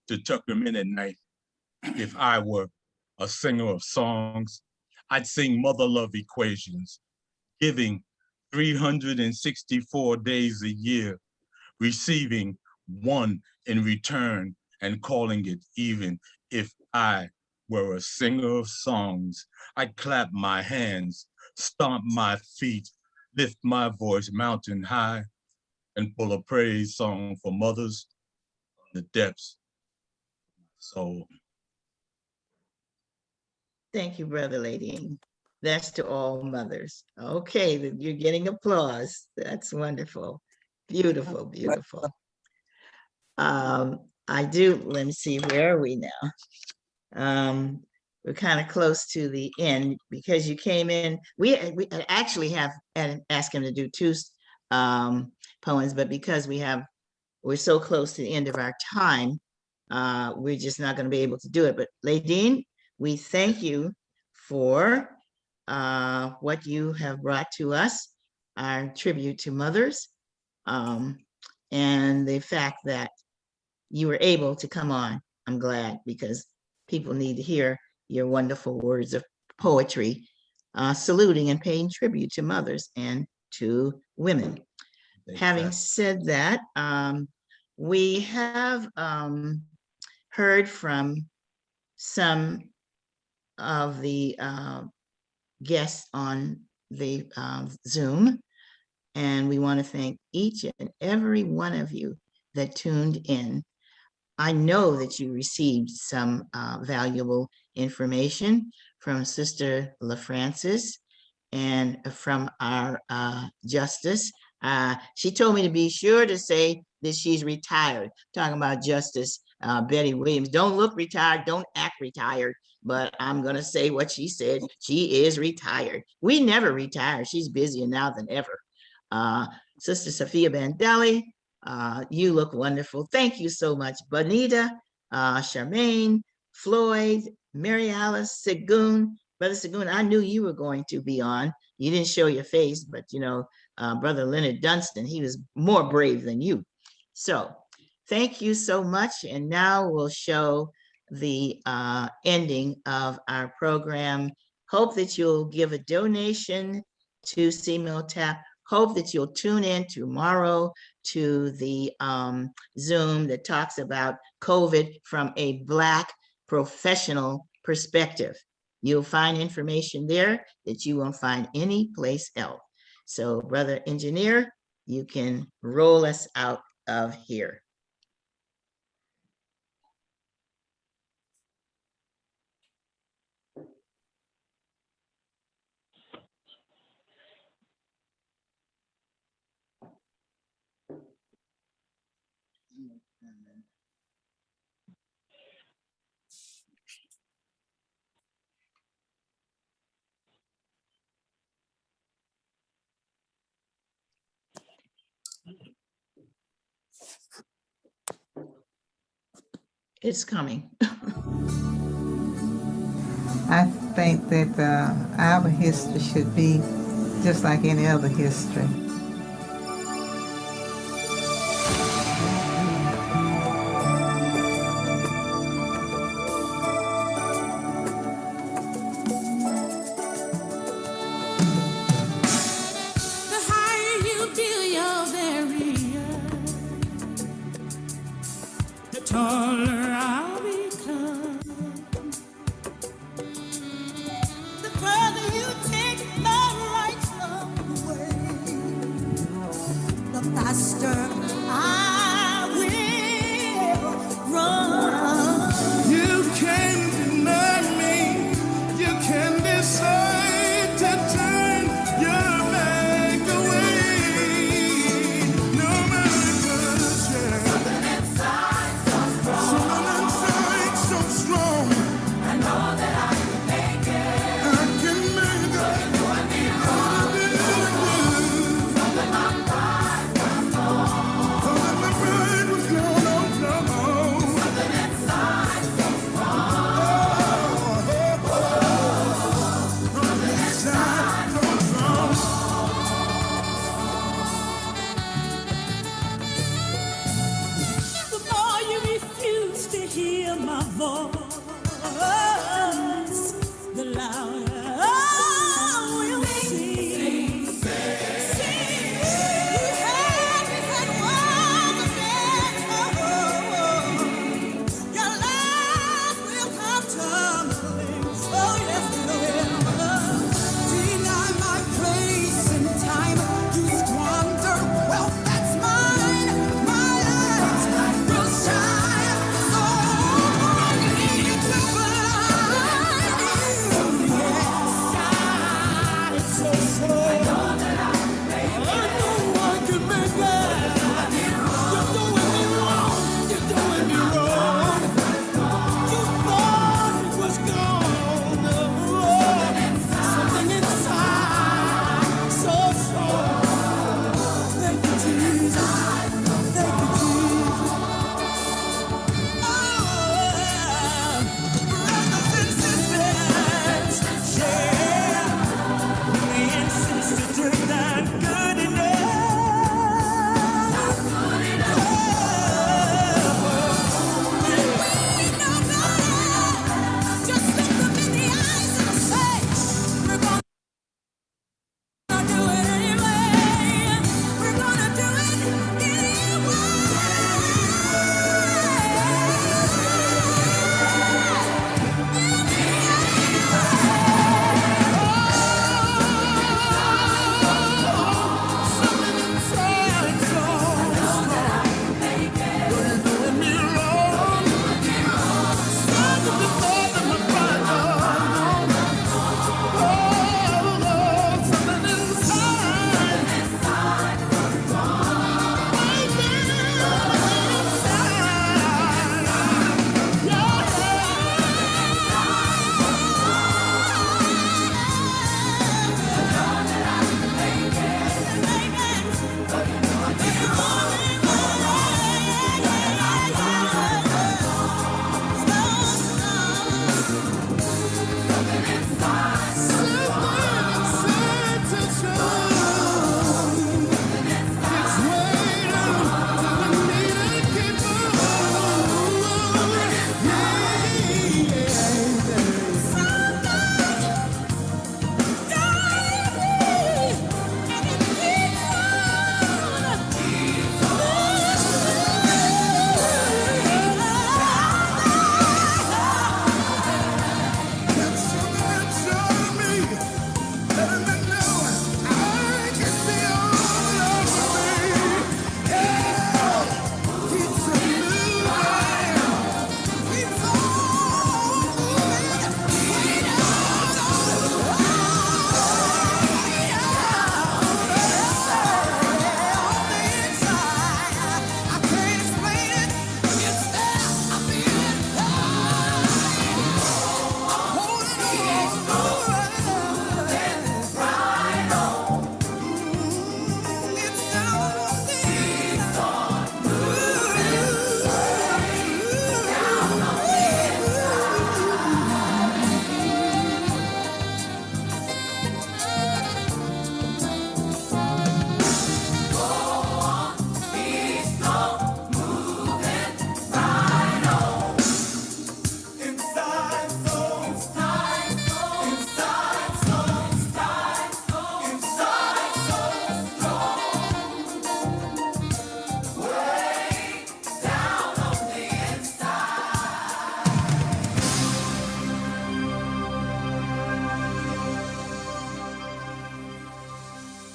to tuck him in at night. If I were a singer of songs, I'd sing mother love equations, giving 364 days a year, receiving one in return and calling it even. If I were a singer of songs, I'd clap my hands, stomp my feet, lift my voice mountain high, and pull a praise song for mothers from the depths of my soul. Thank you, Brother Lady. That's to all mothers. Okay, you're getting applause. That's wonderful. Beautiful, beautiful. Let me see, where are we now? We're kind of close to the end because you came in. We actually have asked him to do two poems, but because we're so close to the end of our time, we're just not going to be able to do it. But Ladine, we thank you for what you have brought to us, our tribute to mothers, and the fact that you were able to come on. I'm glad, because people need to hear your wonderful words of poetry, saluting and paying tribute to mothers and to women. Having said that, we have heard from some of the guests on the Zoom, and we want to thank each and every one of you that tuned in. I know that you received some valuable information from Sister LaFrancis and from our Justice. She told me to be sure to say that she's retired, talking about Justice Betty Williams. Don't look retired, don't act retired, but I'm going to say what she said. She is retired. We never retire. She's busier now than ever. Sister Sophia Bandelli, you look wonderful. Thank you so much. Bonita, Charmaine, Floyd, Mary Alice, Segun. Brother Segun, I knew you were going to be on. You didn't show your face, but Brother Leonard Dunstan, he was more brave than you. So thank you so much. And now we'll show the ending of our program. Hope that you'll give a donation to CMILTAP. Hope that you'll tune in tomorrow to the Zoom that talks about COVID from a Black professional perspective. You'll find information there that you won't find anyplace else. So, Brother Engineer, you can roll us out of here. It's coming. I think that our history should be just like any other history. The higher you build your barrier, the taller I'll become. The further you take the right away, the faster I will run. You can deny me, you can decide to turn your back away. No matter the share. Something inside so strong. I know that I can make it. I can make it. From my pride was gone. From my pride was gone. Oh, no. Something inside so strong. Something inside so strong. The more you refuse to hear my voice, the louder I will sing. Sing, you had me at once again. Your life will come tumbling. Oh, yes, it will. Deny my place in time. You squander wealth that's mine. My light will shine so brightly to blind you. Yes, it's so slow. I know that I can make it. You're doing me wrong. You're doing me wrong. You thought it was gone. Something inside so strong. Thank you, Jesus. Thank you, Jesus. Brothers and sisters, yeah, we insist to drink that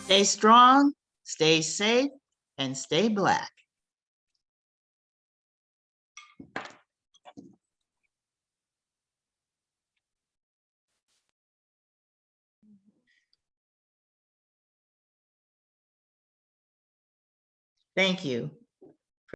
Stay strong, stay safe, and stay Black. Thank you.